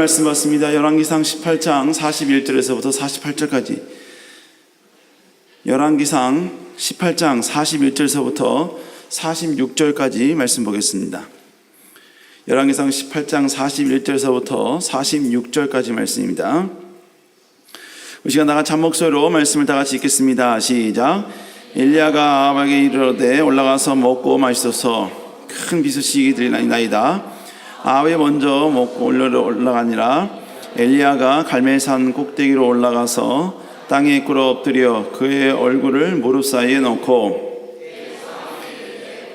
말씀 받습니다. 열왕기상 18장 41절에서부터 48절까지. 열왕기상 18장 41절에서부터 46절까지 말씀 보겠습니다. 열왕기상 18장 41절에서부터 46절까지 말씀입니다. 이 시간 나가 잠목소리로 말씀을 다 같이 읽겠습니다. 시작. 엘리야가 아합에게 이르되 올라가서 먹고 마시소서. 큰 비소식이 들리나이다. 아합이 먼저 먹고 올라가니라. 엘리야가 갈멜산 꼭대기로 올라가서 땅에 꿇어 엎드려 그의 얼굴을 무릎 사이에 놓고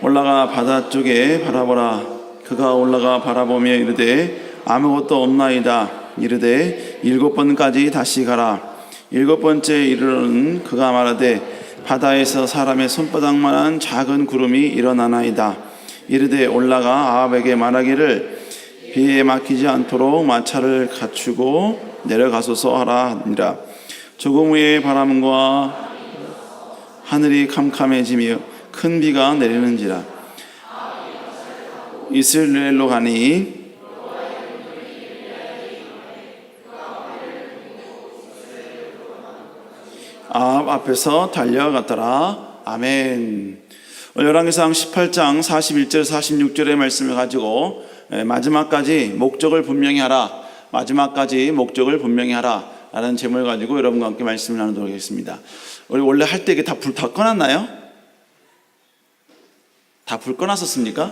올라가 바다 쪽에 바라보라. 그가 올라가 바라보며 이르되 아무것도 없나이다. 이르되 7번까지 다시 가라. 7번째 이르러는 그가 말하되 바다에서 사람의 손바닥만한 작은 구름이 일어나나이다. 이르되 올라가 아합에게 말하기를 비에 막히지 않도록 마차를 갖추고 내려가소서 하라 하니라. 조금 후에 바람과 하늘이 캄캄해지며 큰 비가 내리는지라. 이스라엘로 가니 아합 앞에서 달려갔더라. 아멘. 열왕기상 18장 41절 46절의 말씀을 가지고 마지막까지 목적을 분명히 하라. 마지막까지 목적을 분명히 하라 라는 제목을 가지고 여러분과 함께 말씀을 나누도록 하겠습니다. 우리 원래 할 때 이게 다 불 다 꺼놨나요? 다 불 꺼놨었습니까?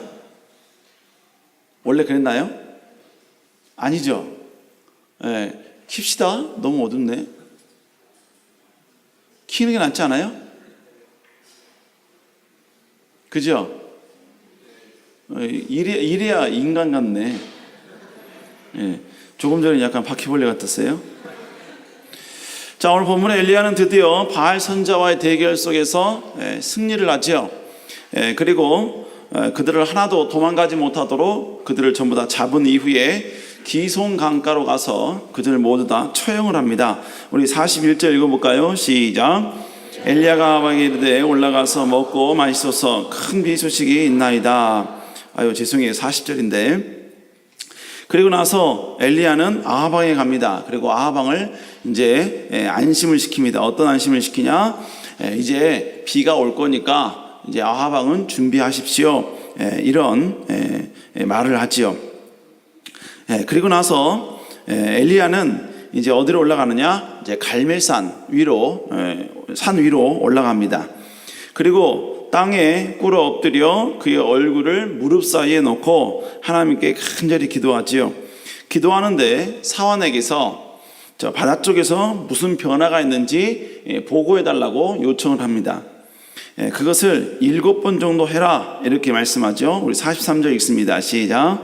원래 그랬나요? 아니죠. 네, 킵시다. 너무 어둡네. 키는 게 낫지 않아요? 그죠? 이래야 인간 같네. 네, 조금 전에 약간 바퀴벌레 같았어요. 자, 오늘 본문에 엘리야는 드디어 바알 선자와의 대결 속에서 승리를 하죠. 그리고 그들을 하나도 도망가지 못하도록 그들을 전부 다 잡은 이후에 기손 강가로 가서 그들을 모두 다 처형을 합니다. 우리 41절 읽어볼까요? 시작. 엘리야가 아합에게 이르되 올라가서 먹고 마시소서. 큰 비 소식이 있나이다. 아유, 죄송해요. 40절인데. 그리고 나서 엘리야는 아합왕에 갑니다. 그리고 아합왕을 이제 안심을 시킵니다. 어떤 안심을 시키냐? 이제 비가 올 거니까 이제 아합왕은 준비하십시오. 이런 말을 하지요. 그리고 나서 엘리야는 이제 어디로 올라가느냐? 이제 갈멜산 위로, 산 위로 올라갑니다. 그리고 땅에 꿇어 엎드려 그의 얼굴을 무릎 사이에 놓고 하나님께 간절히 기도하지요. 기도하는데 사환에게서 저 바다 쪽에서 무슨 변화가 있는지 보고해달라고 요청을 합니다. 그것을 7번 정도 해라 이렇게 말씀하죠. 우리 43절 읽습니다. 시작.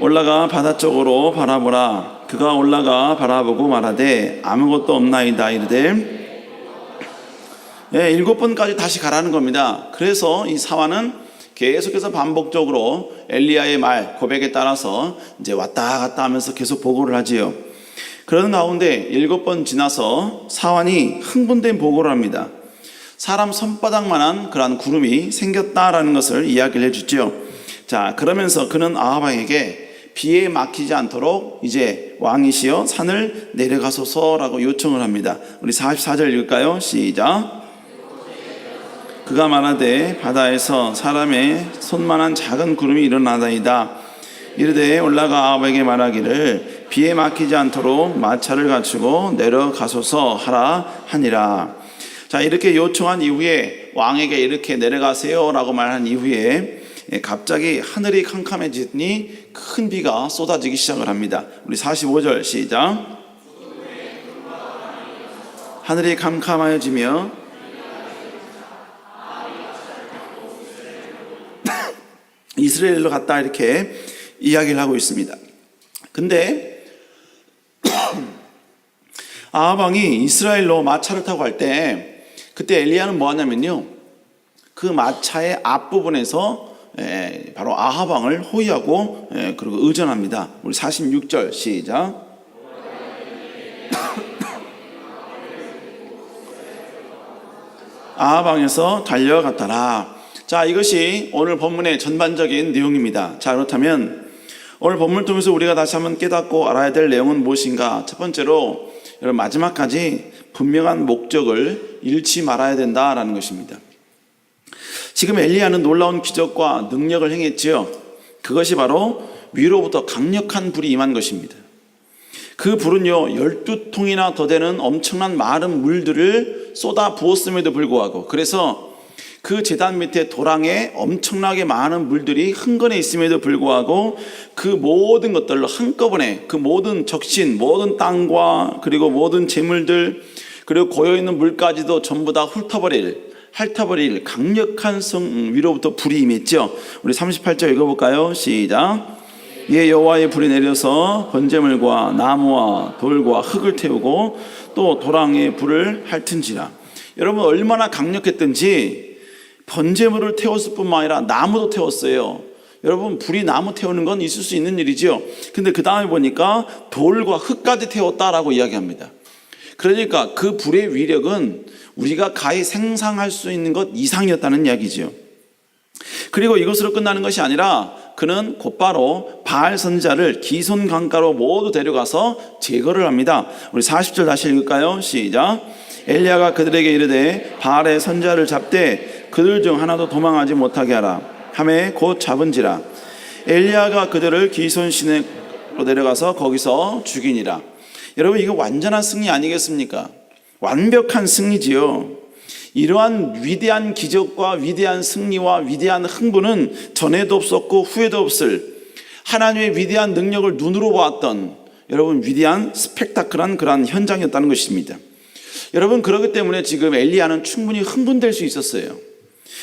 올라가 바다 쪽으로 바라보라. 그가 올라가 바라보고 말하되 아무것도 없나이다. 이르되 7번까지 다시 가라는 겁니다. 그래서 이 사환은 계속해서 반복적으로 엘리야의 말, 고백에 따라서 이제 왔다 갔다 하면서 계속 보고를 하지요. 그러는 가운데 7번 지나서 사환이 흥분된 보고를 합니다. 사람 손바닥만한 그러한 구름이 생겼다라는 것을 이야기를 해주죠. 자, 그러면서 그는 아합왕에게 비에 막히지 않도록 이제 왕이시여 산을 내려가소서라고 요청을 합니다. 우리 44절 읽을까요? 시작. 그가 말하되 바다에서 사람의 손만한 작은 구름이 일어나다이다. 이르되 올라가 아합에게 말하기를 비에 막히지 않도록 마차를 갖추고 내려가소서 하라 하니라. 자, 이렇게 요청한 이후에 왕에게 이렇게 내려가세요 라고 말한 이후에 갑자기 하늘이 캄캄해지더니 큰 비가 쏟아지기 시작을 합니다. 우리 45절 시작. 하늘이 캄캄해지며 이스라엘로 갔다 이렇게 이야기를 하고 있습니다. 근데 아합왕이 이스라엘로 마차를 타고 갈 때 그때 엘리야는 뭐 하냐면요, 그 마차의 앞부분에서 바로 아합왕을 호위하고 그리고 의전합니다. 우리 46절 시작. 아합왕에서 달려갔더라. 자, 이것이 오늘 본문의 전반적인 내용입니다. 자, 그렇다면 오늘 본문을 통해서 우리가 다시 한번 깨닫고 알아야 될 내용은 무엇인가? 첫 번째로 여러분 마지막까지 분명한 목적을 잃지 말아야 된다라는 것입니다. 지금 엘리야는 놀라운 기적과 능력을 행했지요. 그것이 바로 위로부터 강력한 불이 임한 것입니다. 그 불은요 12통이나 더 되는 엄청난 마른 물들을 쏟아 부었음에도 불구하고, 그래서 그 제단 밑에 도랑에 엄청나게 많은 물들이 흥건해 있음에도 불구하고 그 모든 것들로 한꺼번에 그 모든 적신, 모든 땅과 그리고 모든 재물들 그리고 고여있는 물까지도 전부 다 핥아버릴 강력한 성 위로부터 불이 임했죠. 우리 38절 읽어볼까요? 시작. 예, 여호와의 불이 내려서 번제물과 나무와 돌과 흙을 태우고 또 도랑에 불을 핥은지라. 여러분 얼마나 강력했든지 번제물을 태웠을 뿐만 아니라 나무도 태웠어요. 여러분 불이 나무 태우는 건 있을 수 있는 일이죠. 근데 그 다음에 보니까 돌과 흙까지 태웠다라고 이야기합니다. 그러니까 그 불의 위력은 우리가 가히 상상할 수 있는 것 이상이었다는 이야기죠. 그리고 이것으로 끝나는 것이 아니라 그는 곧바로 바알 선지자를 기손 강가로 모두 데려가서 제거를 합니다. 우리 40절 다시 읽을까요? 시작. 엘리야가 그들에게 이르되 바알의 선지자를 잡되 그들 중 하나도 도망하지 못하게 하라 하매 곧 잡은지라. 엘리야가 그들을 기손 시내로 데려가서 거기서 죽이니라. 여러분 이거 완전한 승리 아니겠습니까? 완벽한 승리지요. 이러한 위대한 기적과 위대한 승리와 위대한 흥분은 전에도 없었고 후에도 없을 하나님의 위대한 능력을 눈으로 보았던 여러분 위대한 스펙타클한 그러한 현장이었다는 것입니다. 여러분 그렇기 때문에 지금 엘리야는 충분히 흥분될 수 있었어요.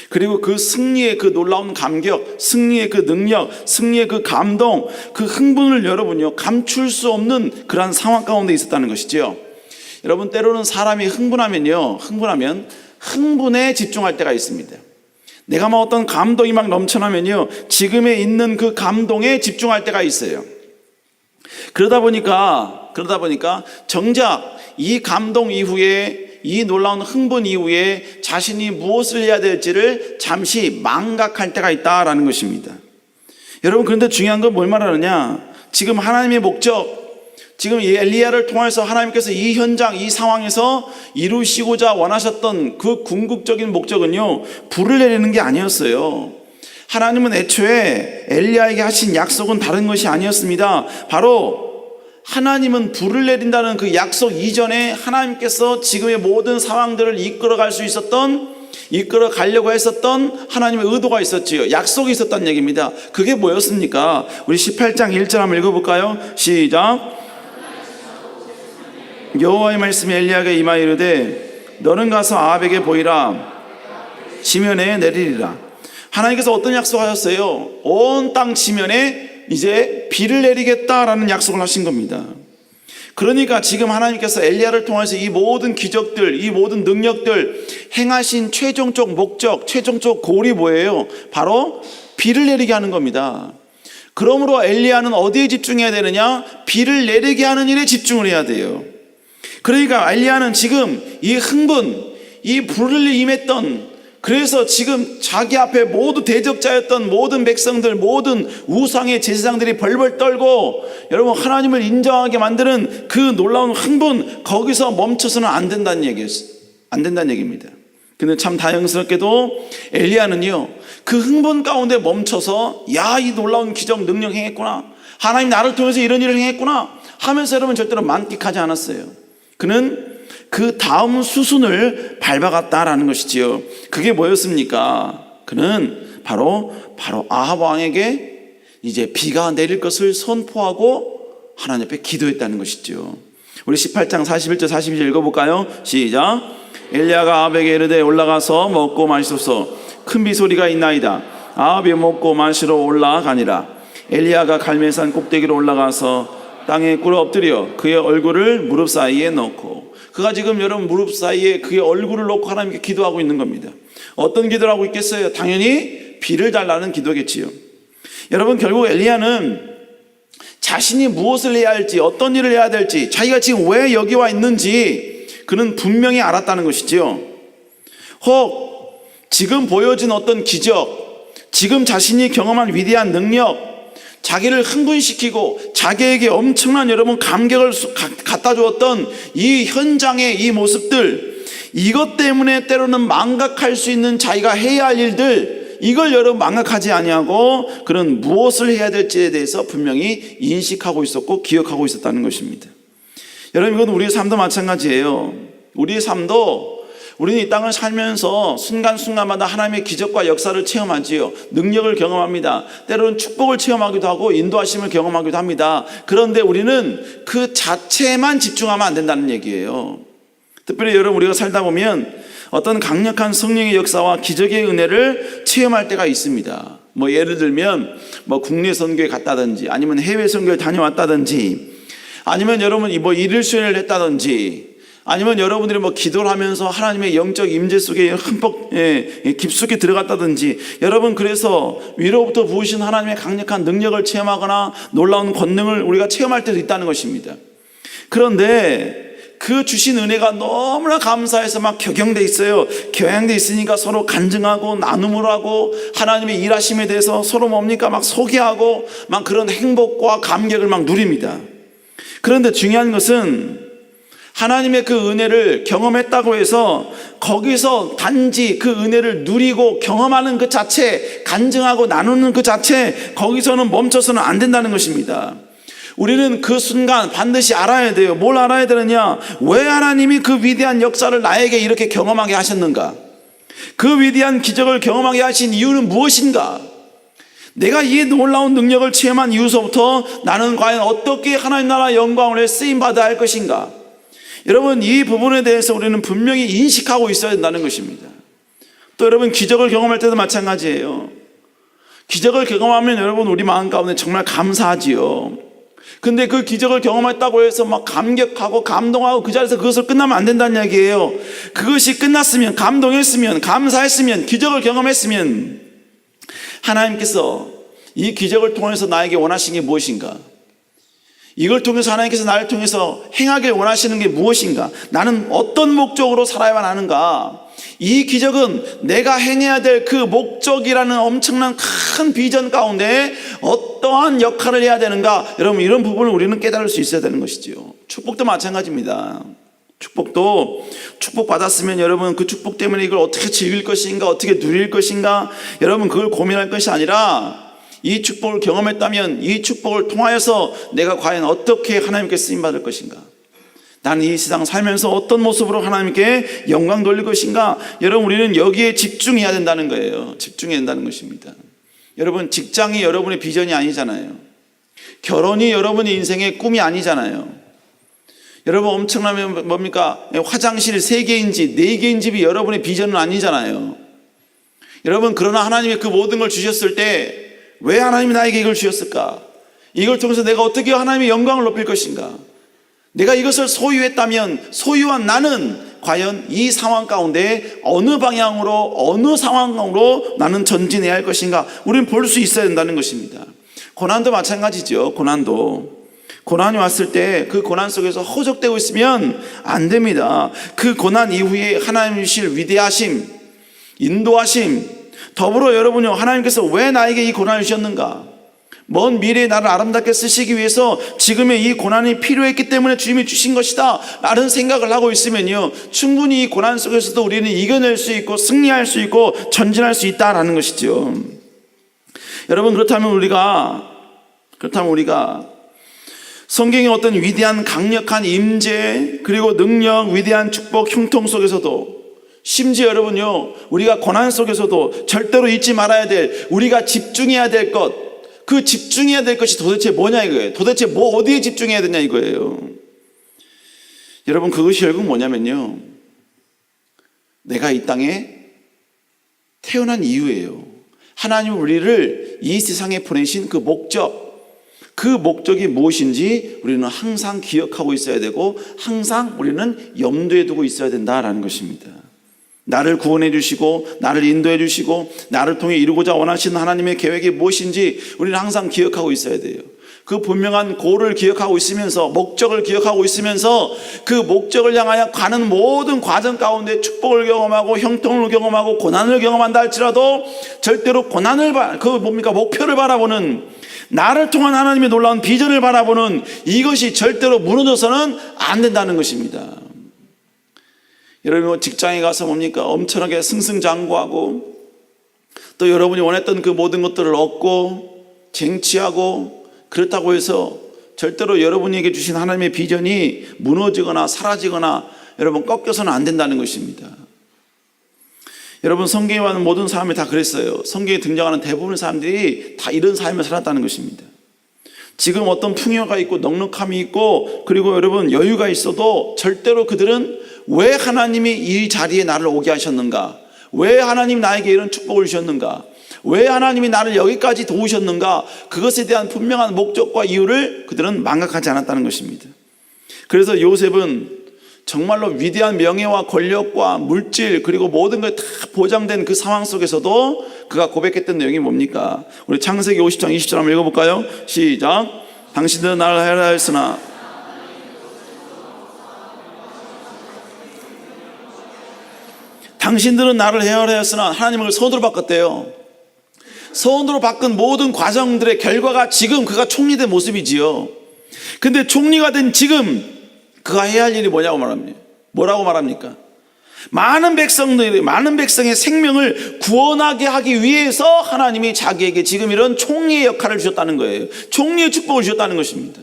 그리고 그 승리의 그 놀라운 감격, 승리의 그 능력, 승리의 그 감동, 그 흥분을 여러분요 감출 수 없는 그러한 상황 가운데 있었다는 것이죠. 여러분 때로는 사람이 흥분하면 흥분에 집중할 때가 있습니다. 내가 막 어떤 감동이 막 넘쳐나면요 지금에 있는 그 감동에 집중할 때가 있어요. 그러다 보니까 정작 이 감동 이후에 이 놀라운 흥분 이후에 자신이 무엇을 해야 될지를 잠시 망각할 때가 있다라는 것입니다. 여러분 그런데 중요한 건 뭘 말하느냐? 지금 하나님의 목적, 지금 이 엘리야를 통해서 하나님께서 이 현장, 이 상황에서 이루시고자 원하셨던 그 궁극적인 목적은요 불을 내리는 게 아니었어요. 하나님은 애초에 엘리야에게 하신 약속은 다른 것이 아니었습니다. 바로 하나님은 불을 내린다는 그 약속 이전에 하나님께서 지금의 모든 상황들을 이끌어 가려고 했었던 하나님의 의도가 있었지요. 약속이 있었다는 얘기입니다. 그게 뭐였습니까? 우리 18장 1절 한번 읽어볼까요? 시작. 여호와의 말씀이 엘리야에게 임하여 이르되 너는 가서 아합에게 보이라 지면에 내리리라. 하나님께서 어떤 약속하셨어요? 온 땅 지면에 이제 비를 내리겠다라는 약속을 하신 겁니다. 그러니까 지금 하나님께서 엘리야를 통해서 이 모든 기적들, 이 모든 능력들 행하신 최종적 목적, 최종적 골이 뭐예요? 바로 비를 내리게 하는 겁니다. 그러므로 엘리야는 어디에 집중해야 되느냐? 비를 내리게 하는 일에 집중을 해야 돼요. 그러니까 엘리야는 지금 이 흥분, 이 불을 임했던, 그래서 지금 자기 앞에 모두 대적자였던 모든 백성들, 모든 우상의 제사장들이 벌벌 떨고 여러분 하나님을 인정하게 만드는 그 놀라운 흥분, 거기서 멈춰서는 안 된다는 얘기입니다. 근데 참 다행스럽게도 엘리야는요 그 흥분 가운데 멈춰서 야, 이 놀라운 기적 능력 행했구나, 하나님 나를 통해서 이런 일을 행했구나 하면서 여러분 절대로 만끽하지 않았어요. 그는 그 다음 수순을 밟아갔다라는 것이지요. 그게 뭐였습니까? 그는 바로 아합 왕에게 이제 비가 내릴 것을 선포하고 하나님 앞에 기도했다는 것이죠. 우리 18장 41절 42절 읽어볼까요? 시작. 엘리야가 아합에게 이르되 올라가서 먹고 마시소서. 큰 비소리가 있나이다. 아합이 먹고 마시러 올라가니라. 엘리야가 갈멜산 꼭대기로 올라가서 땅에 꿇어 엎드려 그의 얼굴을 무릎 사이에 넣고, 그가 지금 여러분 무릎 사이에 그의 얼굴을 놓고 하나님께 기도하고 있는 겁니다. 어떤 기도를 하고 있겠어요? 당연히 비를 달라는 기도겠지요. 여러분 결국 엘리야는 자신이 무엇을 해야 할지, 어떤 일을 해야 될지, 자기가 지금 왜 여기 와 있는지 그는 분명히 알았다는 것이지요. 혹 지금 보여진 어떤 기적, 지금 자신이 경험한 위대한 능력, 자기를 흥분시키고 자기에게 엄청난 여러분 감격을 갖다 주었던 이 현장의 이 모습들, 이것 때문에 때로는 망각할 수 있는 자기가 해야 할 일들, 이걸 여러분 망각하지 아니하고 그런 무엇을 해야 될지에 대해서 분명히 인식하고 있었고 기억하고 있었다는 것입니다. 여러분, 이건 우리의 삶도 마찬가지예요. 우리의 삶도 우리는 이 땅을 살면서 순간순간마다 하나님의 기적과 역사를 체험하지요. 능력을 경험합니다. 때로는 축복을 체험하기도 하고 인도하심을 경험하기도 합니다. 그런데 우리는 그 자체에만 집중하면 안 된다는 얘기예요. 특별히 여러분, 우리가 살다 보면 어떤 강력한 성령의 역사와 기적의 은혜를 체험할 때가 있습니다. 예를 들면 국내 선교에 갔다든지, 아니면 해외 선교에 다녀왔다든지, 아니면 여러분 일일 수련을 했다든지, 아니면 여러분들이 기도를 하면서 하나님의 영적 임재 속에 흠뻑 깊숙이 들어갔다든지, 여러분 그래서 위로부터 부으신 하나님의 강력한 능력을 체험하거나 놀라운 권능을 우리가 체험할 때도 있다는 것입니다. 그런데 그 주신 은혜가 너무나 감사해서 격양돼 있어요. 격양돼 있으니까 서로 간증하고 나눔을 하고 하나님의 일하심에 대해서 서로 소개하고 그런 행복과 감격을 누립니다. 그런데 중요한 것은 하나님의 그 은혜를 경험했다고 해서 거기서 단지 그 은혜를 누리고 경험하는 그 자체, 간증하고 나누는 그 자체, 거기서는 멈춰서는 안 된다는 것입니다. 우리는 그 순간 반드시 알아야 돼요. 뭘 알아야 되느냐? 왜 하나님이 그 위대한 역사를 나에게 이렇게 경험하게 하셨는가? 그 위대한 기적을 경험하게 하신 이유는 무엇인가? 내가 이 놀라운 능력을 체험한 이후서부터 나는 과연 어떻게 하나님 나라 영광을 쓰임받아야 할 것인가? 여러분, 이 부분에 대해서 우리는 분명히 인식하고 있어야 된다는 것입니다. 또 여러분, 기적을 경험할 때도 마찬가지예요. 기적을 경험하면 여러분 우리 마음 가운데 정말 감사하지요. 근데 그 기적을 경험했다고 해서 감격하고 감동하고 그 자리에서 그것을 끝나면 안 된다는 이야기예요. 그것이 끝났으면, 감동했으면, 감사했으면, 기적을 경험했으면 하나님께서 이 기적을 통해서 나에게 원하신 게 무엇인가? 이걸 통해서 하나님께서 나를 통해서 행하길 원하시는 게 무엇인가? 나는 어떤 목적으로 살아야만 하는가? 이 기적은 내가 행해야 될 그 목적이라는 엄청난 큰 비전 가운데 어떠한 역할을 해야 되는가? 여러분, 이런 부분을 우리는 깨달을 수 있어야 되는 것이죠. 축복도 마찬가지입니다. 축복도 축복받았으면 여러분 그 축복 때문에 이걸 어떻게 즐길 것인가, 어떻게 누릴 것인가, 여러분 그걸 고민할 것이 아니라 이 축복을 경험했다면 이 축복을 통하여서 내가 과연 어떻게 하나님께 쓰임받을 것인가, 나는 이 세상 살면서 어떤 모습으로 하나님께 영광 돌릴 것인가. 여러분, 우리는 여기에 집중해야 된다는 거예요. 집중해야 된다는 것입니다. 여러분, 직장이 여러분의 비전이 아니잖아요. 결혼이 여러분의 인생의 꿈이 아니잖아요. 여러분, 엄청나면 화장실 3개인지 4개인 집이 여러분의 비전은 아니잖아요. 여러분, 그러나 하나님이 그 모든 걸 주셨을 때 왜 하나님이 나에게 이걸 주셨을까? 이걸 통해서 내가 어떻게 하나님의 영광을 높일 것인가? 내가 이것을 소유했다면 소유한 나는 과연 이 상황 가운데 어느 방향으로, 어느 상황으로 나는 전진해야 할 것인가? 우리는 볼 수 있어야 된다는 것입니다. 고난도 마찬가지죠. 고난이 왔을 때 그 고난 속에서 허적되고 있으면 안 됩니다. 그 고난 이후에 하나님이 주실 위대하심, 인도하심, 더불어 여러분요, 하나님께서 왜 나에게 이 고난을 주셨는가? 먼 미래에 나를 아름답게 쓰시기 위해서 지금의 이 고난이 필요했기 때문에 주님이 주신 것이다 라는 생각을 하고 있으면요, 충분히 이 고난 속에서도 우리는 이겨낼 수 있고 승리할 수 있고 전진할 수 있다라는 것이죠. 여러분, 그렇다면 우리가 성경의 어떤 위대한 강력한 임재, 그리고 능력, 위대한 축복, 형통 속에서도, 심지어 여러분요, 우리가 고난 속에서도 절대로 잊지 말아야 될, 우리가 집중해야 될 것, 그 집중해야 될 것이 도대체 뭐냐 이거예요. 도대체 어디에 집중해야 되냐 이거예요. 여러분, 그것이 결국 뭐냐면요, 내가 이 땅에 태어난 이유예요. 하나님 우리를 이 세상에 보내신 그 목적이 무엇인지 우리는 항상 기억하고 있어야 되고 항상 우리는 염두에 두고 있어야 된다라는 것입니다. 나를 구원해 주시고 나를 인도해 주시고 나를 통해 이루고자 원하시는 하나님의 계획이 무엇인지 우리는 항상 기억하고 있어야 돼요. 그 분명한 고를 기억하고 있으면서, 목적을 기억하고 있으면서 그 목적을 향하여 가는 모든 과정 가운데 축복을 경험하고 형통을 경험하고 고난을 경험한다 할지라도 절대로 목표를 바라보는, 나를 통한 하나님의 놀라운 비전을 바라보는 이것이 절대로 무너져서는 안 된다는 것입니다. 여러분 직장에 가서 뭡니까? 엄청나게 승승장구하고 또 여러분이 원했던 그 모든 것들을 얻고 쟁취하고 그렇다고 해서 절대로 여러분에게 주신 하나님의 비전이 무너지거나 사라지거나 여러분 꺾여서는 안 된다는 것입니다. 여러분 성경에 와는 모든 사람이 다 그랬어요. 성경에 등장하는 대부분의 사람들이 다 이런 삶을 살았다는 것입니다. 지금 어떤 풍요가 있고 넉넉함이 있고 그리고 여러분 여유가 있어도 절대로 그들은 왜 하나님이 이 자리에 나를 오게 하셨는가, 왜 하나님이 나에게 이런 축복을 주셨는가, 왜 하나님이 나를 여기까지 도우셨는가, 그것에 대한 분명한 목적과 이유를 그들은 망각하지 않았다는 것입니다. 그래서 요셉은 정말로 위대한 명예와 권력과 물질 그리고 모든 것 다 보장된 그 상황 속에서도 그가 고백했던 내용이 뭡니까? 우리 창세기 50장 20절 한번 읽어볼까요? 시작. 당신들은 나를 해라 했으나 당신들은 나를 헤아려 했으나 하나님을 선으로 바꿨대요. 선으로 바꾼 모든 과정들의 결과가 지금 그가 총리된 모습이지요. 근데 총리가 된 지금 그가 해야 할 일이 뭐냐고 말합니다. 뭐라고 말합니까? 많은 백성의 생명을 구원하게 하기 위해서 하나님이 자기에게 지금 이런 총리의 역할을 주셨다는 거예요. 총리의 축복을 주셨다는 것입니다.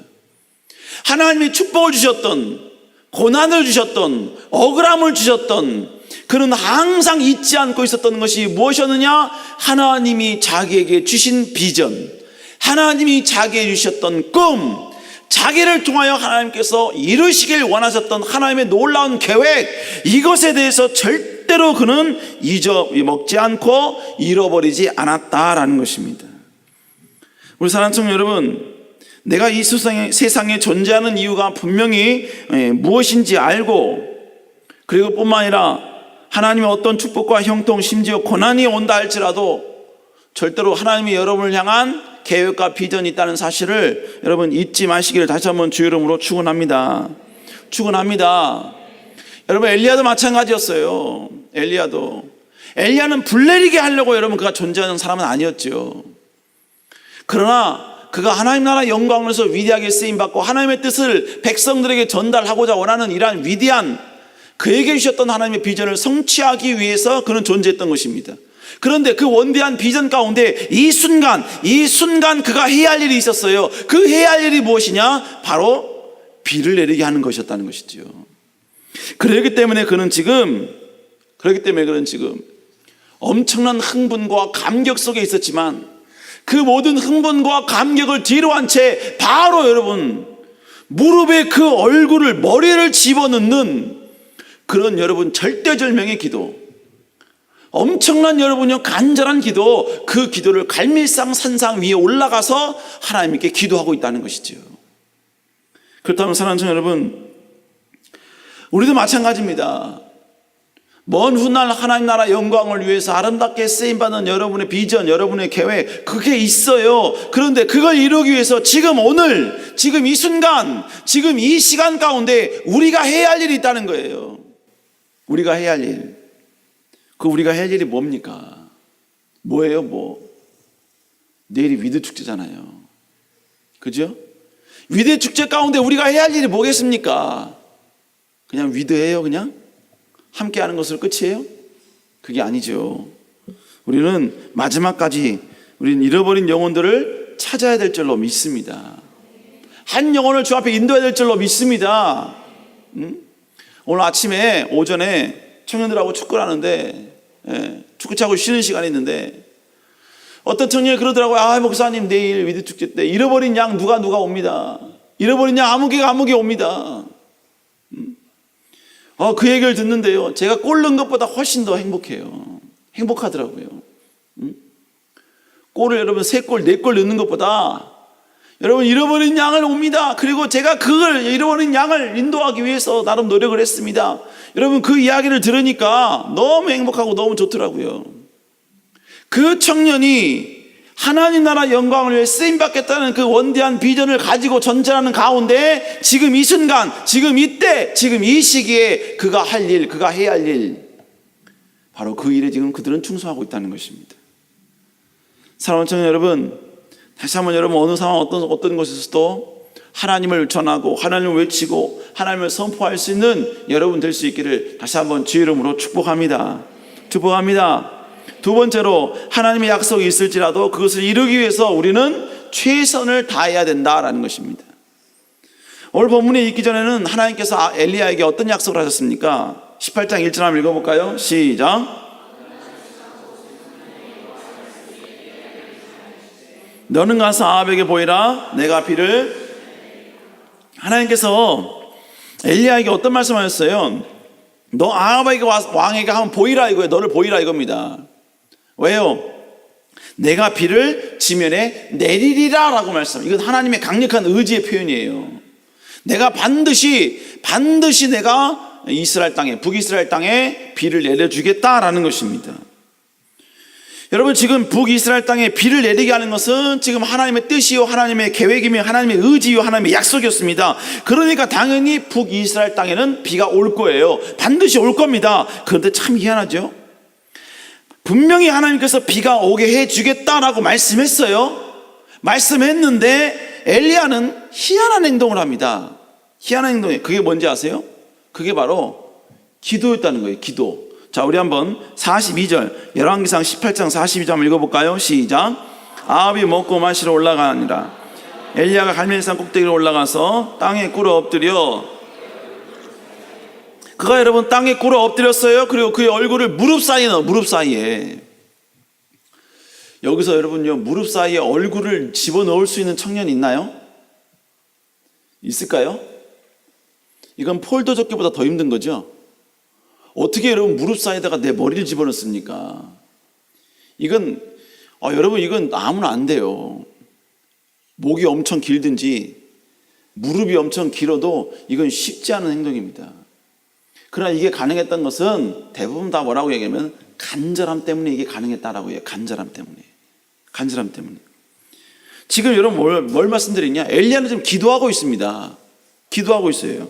하나님이 축복을 주셨던, 고난을 주셨던, 억울함을 주셨던, 그는 항상 잊지 않고 있었던 것이 무엇이었느냐? 하나님이 자기에게 주신 비전, 하나님이 자기에게 주셨던 꿈, 자기를 통하여 하나님께서 이루시길 원하셨던 하나님의 놀라운 계획, 이것에 대해서 절대로 그는 잊어먹지 않고 잃어버리지 않았다라는 것입니다. 우리 사랑하는 청년 여러분, 내가 이 세상에 존재하는 이유가 분명히 무엇인지 알고, 그리고 뿐만 아니라 하나님의 어떤 축복과 형통 심지어 고난이 온다 할지라도 절대로 하나님이 여러분을 향한 계획과 비전이 있다는 사실을 여러분 잊지 마시기를 다시 한번 주의 이름으로 축원합니다. 여러분 엘리야도 마찬가지였어요. 엘리야는 불 내리게 하려고 여러분 그가 존재하는 사람은 아니었죠. 그러나 그가 하나님 나라 영광을 위해서 위대하게 쓰임받고 하나님의 뜻을 백성들에게 전달하고자 원하는 이러한 위대한 그에게 주셨던 하나님의 비전을 성취하기 위해서 그는 존재했던 것입니다. 그런데 그 원대한 비전 가운데 이 순간 그가 해야 할 일이 있었어요. 그 해야 할 일이 무엇이냐? 바로 비를 내리게 하는 것이었다는 것이죠. 그렇기 때문에 그는 지금 엄청난 흥분과 감격 속에 있었지만 그 모든 흥분과 감격을 뒤로 한 채 바로 여러분 무릎에 그 얼굴을 머리를 집어넣는 그런 여러분 절대절명의 기도, 엄청난 여러분요 간절한 기도, 그 기도를 갈멜산 산상 위에 올라가서 하나님께 기도하고 있다는 것이죠. 그렇다면 사랑하는 청년 여러분, 우리도 마찬가지입니다. 먼 훗날 하나님 나라 영광을 위해서 아름답게 쓰임받는 여러분의 비전, 여러분의 계획, 그게 있어요. 그런데 그걸 이루기 위해서 지금 오늘, 지금 이 순간, 지금 이 시간 가운데 우리가 해야 할 일이 있다는 거예요. 우리가 해야 할 일. 우리가 해야 할 일이 뭡니까? 뭐예요? 내일이 위드 축제잖아요. 그죠? 위드 축제 가운데 우리가 해야 할 일이 뭐겠습니까? 그냥 위드예요, 그냥? 함께 하는 것으로 끝이에요? 그게 아니죠. 우리는 마지막까지 우리는 잃어버린 영혼들을 찾아야 될 줄로 믿습니다. 한 영혼을 주 앞에 인도해야 될 줄로 믿습니다. 오늘 아침에 오전에 청년들하고 축구를 하는데 축구 차고 쉬는 시간이 있는데 어떤 청년이 그러더라고요. 목사님 내일 위드 축제 때 잃어버린 양 누가 옵니다. 잃어버린 양 아무개가 옵니다. 그 얘기를 듣는데요, 제가 골 넣은 것보다 훨씬 더 행복하더라고요. 골을 여러분 3골 4골 넣는 것보다 여러분 잃어버린 양을 옵니다. 그리고 제가 그걸 잃어버린 양을 인도하기 위해서 나름 노력을 했습니다. 여러분 그 이야기를 들으니까 너무 행복하고 너무 좋더라고요. 그 청년이 하나님 나라 영광을 위해 쓰임받겠다는 그 원대한 비전을 가지고 전진하는 가운데 지금 이 순간, 지금 이때, 지금 이 시기에 그가 할 일, 그가 해야 할 일, 바로 그 일에 지금 그들은 충성하고 있다는 것입니다. 사랑하는 청년 여러분, 다시 한번 여러분, 어느 상황, 어떤 곳에서도 하나님을 전하고 하나님을 외치고 하나님을 선포할 수 있는 여러분 될 수 있기를 다시 한번 주의 이름으로 축복합니다. 축복합니다. 두 번째로, 하나님의 약속이 있을지라도 그것을 이루기 위해서 우리는 최선을 다해야 된다라는 것입니다. 오늘 본문에 있기 전에는 하나님께서 엘리야에게 어떤 약속을 하셨습니까? 18장 1절 한번 읽어볼까요? 시작. 너는 가서 아합에게 보이라. 내가 비를. 하나님께서 엘리야에게 어떤 말씀하셨어요? 너 아합에게 왕에게 한번 보이라 이거예요. 너를 보이라 이겁니다. 왜요? 내가 비를 지면에 내리리라 라고 말씀. 이건 하나님의 강력한 의지의 표현이에요. 내가 반드시 내가 이스라엘 땅에, 북이스라엘 땅에 비를 내려주겠다라는 것입니다. 여러분, 지금 북이스라엘 땅에 비를 내리게 하는 것은 지금 하나님의 뜻이요, 하나님의 계획이며 하나님의 의지요, 하나님의 약속이었습니다. 그러니까 당연히 북이스라엘 땅에는 비가 올 거예요. 반드시 올 겁니다. 그런데 참 희한하죠? 분명히 하나님께서 비가 오게 해주겠다라고 말씀했어요. 말씀했는데 엘리야는 희한한 행동을 합니다. 희한한 행동이에요. 그게 뭔지 아세요? 그게 바로 기도였다는 거예요. 기도. 자, 우리 한번 42절, 열왕기상 18장 42절 한번 읽어볼까요? 시작. 아합이 먹고 마시러 올라가니라. 엘리야가 갈멜산 꼭대기로 올라가서 땅에 꿇어 엎드려. 그가 여러분 땅에 꿇어 엎드렸어요. 그리고 그의 얼굴을 무릎 사이에 넣어. 무릎 사이에. 여기서 여러분요, 무릎 사이에 얼굴을 집어넣을 수 있는 청년이 있나요? 있을까요? 이건 폴더 접기보다 더 힘든 거죠. 어떻게 여러분 무릎 사이에다가 내 머리를 집어넣습니까? 이건 여러분, 이건 아무나 안 돼요. 목이 엄청 길든지 무릎이 엄청 길어도 이건 쉽지 않은 행동입니다. 그러나 이게 가능했던 것은 대부분 다 뭐라고 얘기하면 간절함 때문에 이게 가능했다라고 해요. 간절함 때문에. 지금 여러분 뭘 말씀드리냐? 엘리야는 지금 기도하고 있습니다. 기도하고 있어요.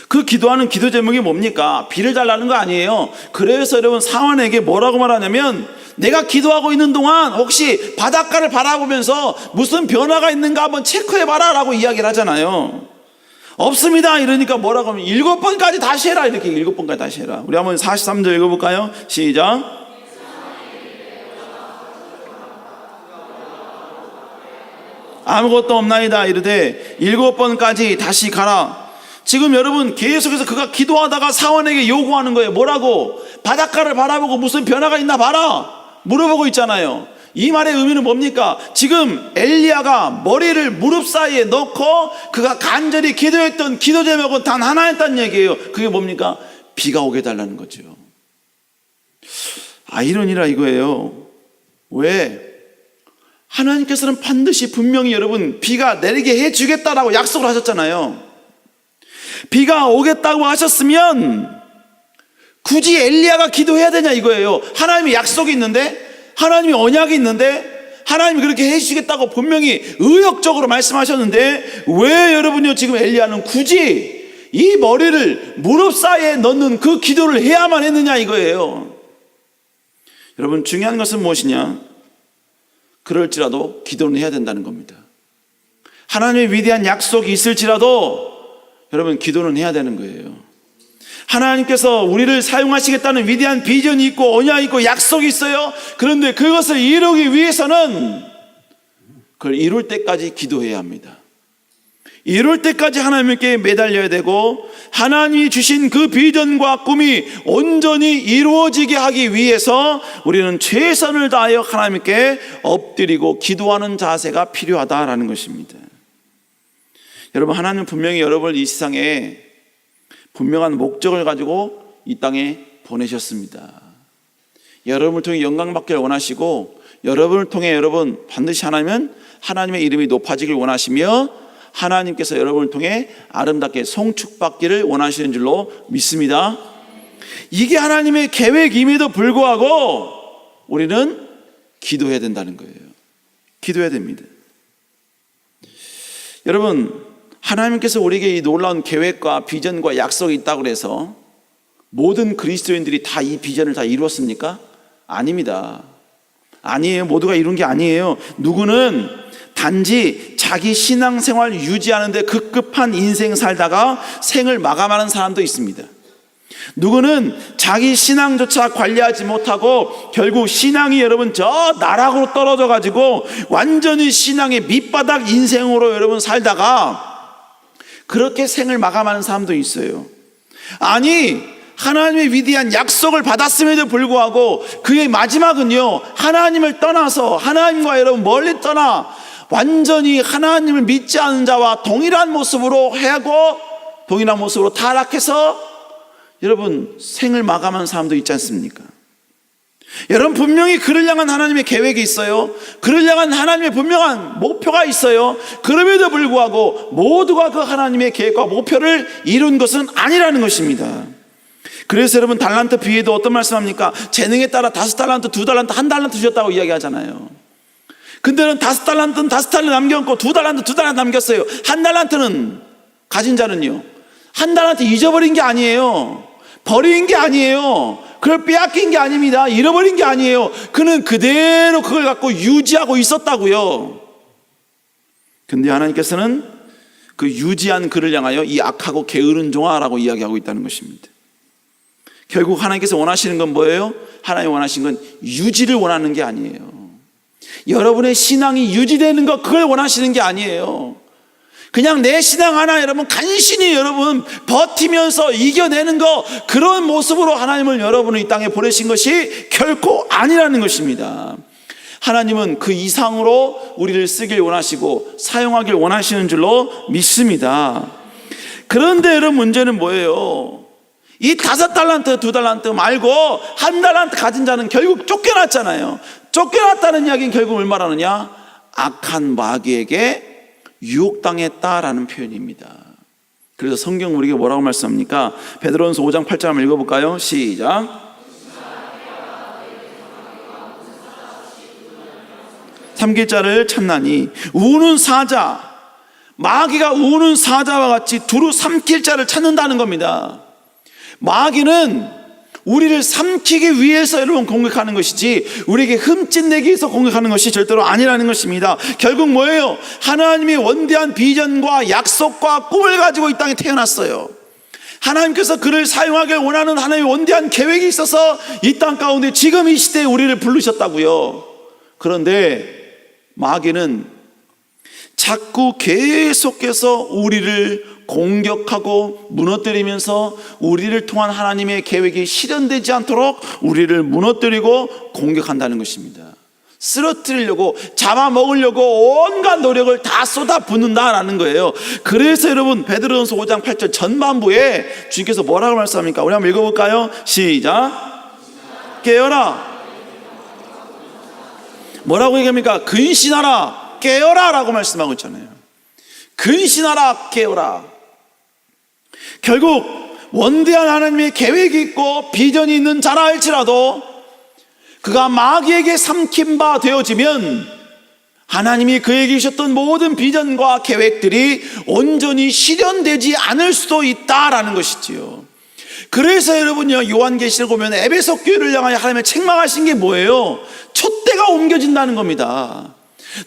그 기도하는 기도 제목이 뭡니까? 비를 달라는 거 아니에요. 그래서 여러분 사환에게 뭐라고 말하냐면, 내가 기도하고 있는 동안 혹시 바닷가를 바라보면서 무슨 변화가 있는가 한번 체크해봐라 라고 이야기를 하잖아요. 없습니다 이러니까 뭐라고 하면 7번까지 다시 해라, 이렇게 7번까지 다시 해라. 우리 한번 43절 읽어볼까요? 시작. 아무것도 없나이다 이르되 7번까지 다시 가라. 지금 여러분 계속해서 그가 기도하다가 사원에게 요구하는 거예요. 뭐라고? 바닷가를 바라보고 무슨 변화가 있나 봐라 물어보고 있잖아요. 이 말의 의미는 뭡니까? 지금 엘리야가 머리를 무릎 사이에 넣고 그가 간절히 기도했던 기도 제목은 단 하나였다는 얘기예요. 그게 뭡니까? 비가 오게 해달라는 거죠. 아이러니라 이거예요. 왜? 하나님께서는 반드시 분명히 여러분 비가 내리게 해주겠다라고 약속을 하셨잖아요. 비가 오겠다고 하셨으면 굳이 엘리야가 기도해야 되냐 이거예요. 하나님의 약속이 있는데, 하나님의 언약이 있는데, 하나님이 그렇게 해주시겠다고 분명히 의욕적으로 말씀하셨는데, 왜 여러분요 지금 엘리야는 굳이 이 머리를 무릎 사이에 넣는 그 기도를 해야만 했느냐 이거예요. 여러분, 중요한 것은 무엇이냐? 그럴지라도 기도는 해야 된다는 겁니다. 하나님의 위대한 약속이 있을지라도 여러분 기도는 해야 되는 거예요. 하나님께서 우리를 사용하시겠다는 위대한 비전이 있고 언약이 있고 약속이 있어요. 그런데 그것을 이루기 위해서는 그걸 이룰 때까지 기도해야 합니다. 이룰 때까지 하나님께 매달려야 되고, 하나님이 주신 그 비전과 꿈이 온전히 이루어지게 하기 위해서 우리는 최선을 다하여 하나님께 엎드리고 기도하는 자세가 필요하다라는 것입니다. 여러분, 하나님은 분명히 여러분을 이 세상에 분명한 목적을 가지고 이 땅에 보내셨습니다. 여러분을 통해 영광받기를 원하시고, 여러분을 통해 여러분 반드시 하나님은 하나님의 이름이 높아지길 원하시며, 하나님께서 여러분을 통해 아름답게 송축받기를 원하시는 줄로 믿습니다. 이게 하나님의 계획임에도 불구하고 우리는 기도해야 된다는 거예요. 기도해야 됩니다. 여러분, 하나님께서 우리에게 이 놀라운 계획과 비전과 약속이 있다고 해서 모든 그리스도인들이 다 이 비전을 다 이루었습니까? 아닙니다. 아니에요. 모두가 이룬 게 아니에요. 누구는 단지 자기 신앙생활 유지하는 데 급급한 인생 살다가 생을 마감하는 사람도 있습니다. 누구는 자기 신앙조차 관리하지 못하고 결국 신앙이 여러분 저 나락으로 떨어져 가지고 완전히 신앙의 밑바닥 인생으로 여러분 살다가 그렇게 생을 마감하는 사람도 있어요. 아니, 하나님의 위대한 약속을 받았음에도 불구하고 그의 마지막은요, 하나님을 떠나서 하나님과 여러분 멀리 떠나 완전히 하나님을 믿지 않은 자와 동일한 모습으로 해하고 동일한 모습으로 타락해서 여러분 생을 마감한 사람도 있지 않습니까? 여러분 분명히 그를 향한 하나님의 계획이 있어요. 그를 향한 하나님의 분명한 목표가 있어요. 그럼에도 불구하고 모두가 그 하나님의 계획과 목표를 이룬 것은 아니라는 것입니다. 그래서 여러분 달란트 비유에도 어떤 말씀합니까? 재능에 따라 5달란트, 2달란트, 1달란트 주셨다고 이야기하잖아요. 근데는 5달란트는 5달란트 남겼고 2달란트, 2달란트 남겼어요. 1달란트는 가진 자는요, 1달란트 잊어버린 게 아니에요. 버린 게 아니에요. 그걸 빼앗긴 게 아닙니다. 잃어버린 게 아니에요. 그는 그대로 그걸 갖고 유지하고 있었다고요. 근데 하나님께서는 그 유지한 그를 향하여 이 악하고 게으른 종아라고 이야기하고 있다는 것입니다. 결국 하나님께서 원하시는 건 뭐예요? 하나님 원하시는 건 유지를 원하는 게 아니에요. 여러분의 신앙이 유지되는 것, 그걸 원하시는 게 아니에요. 그냥 내 신앙 하나 여러분 간신히 여러분 버티면서 이겨내는 거, 그런 모습으로 하나님을 여러분을 이 땅에 보내신 것이 결코 아니라는 것입니다. 하나님은 그 이상으로 우리를 쓰길 원하시고 사용하길 원하시는 줄로 믿습니다. 그런데 여러분 문제는 뭐예요? 이 5달란트, 2달란트 말고 1달란트 가진 자는 결국 쫓겨났잖아요. 쫓겨났다는 이야기는 결국 뭘 말하느냐? 악한 마귀에게 유혹당했다라는 표현입니다. 그래서 성경 우리에게 뭐라고 말씀합니까? 베드로전서 5장 8절 한번 읽어볼까요? 시작. 삼킬 자를 찾나니 우는 사자, 마귀가 우는 사자와 같이 두루 삼킬 자를 찾는다는 겁니다. 마귀는 우리를 삼키기 위해서 여러분 공격하는 것이지 우리에게 흠집내기 위해서 공격하는 것이 절대로 아니라는 것입니다. 결국 뭐예요? 하나님의 원대한 비전과 약속과 꿈을 가지고 이 땅에 태어났어요. 하나님께서 그를 사용하길 원하는 하나님의 원대한 계획이 있어서 이 땅 가운데 지금 이 시대에 우리를 부르셨다고요. 그런데 마귀는 자꾸 계속해서 우리를 공격하고 무너뜨리면서 우리를 통한 하나님의 계획이 실현되지 않도록 우리를 무너뜨리고 공격한다는 것입니다. 쓰러뜨리려고, 잡아먹으려고 온갖 노력을 다 쏟아붓는다라는 거예요. 그래서 여러분 베드로전서 5장 8절 전반부에 주님께서 뭐라고 말씀합니까? 우리 한번 읽어볼까요? 시작. 깨어라. 뭐라고 얘기합니까? 근신하라, 깨어라 라고 말씀하고 있잖아요. 근신하라, 깨어라. 결국 원대한 하나님의 계획이 있고 비전이 있는 자라 할지라도 그가 마귀에게 삼킨 바 되어지면 하나님이 그에게 주셨던 모든 비전과 계획들이 온전히 실현되지 않을 수도 있다라는 것이지요. 그래서 여러분요, 요한계시록 보면 에베소 교회를 향하여 하나님의 책망하신 게 뭐예요? 촛대가 옮겨진다는 겁니다.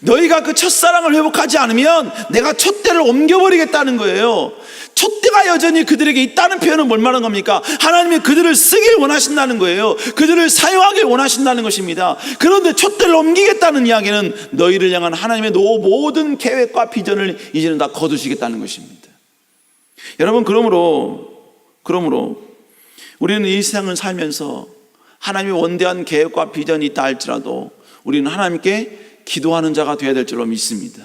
너희가 그 첫사랑을 회복하지 않으면 내가 촛대를 옮겨버리겠다는 거예요. 촛대가 여전히 그들에게 있다는 표현은 뭘 말하는 겁니까? 하나님이 그들을 쓰길 원하신다는 거예요. 그들을 사용하길 원하신다는 것입니다. 그런데 촛대를 옮기겠다는 이야기는 너희를 향한 하나님의 모든 계획과 비전을 이제는 다 거두시겠다는 것입니다. 여러분, 그러므로 우리는 이 세상을 살면서 하나님의 원대한 계획과 비전이 있다 할지라도 우리는 하나님께 기도하는 자가 되어야 될 줄로 믿습니다.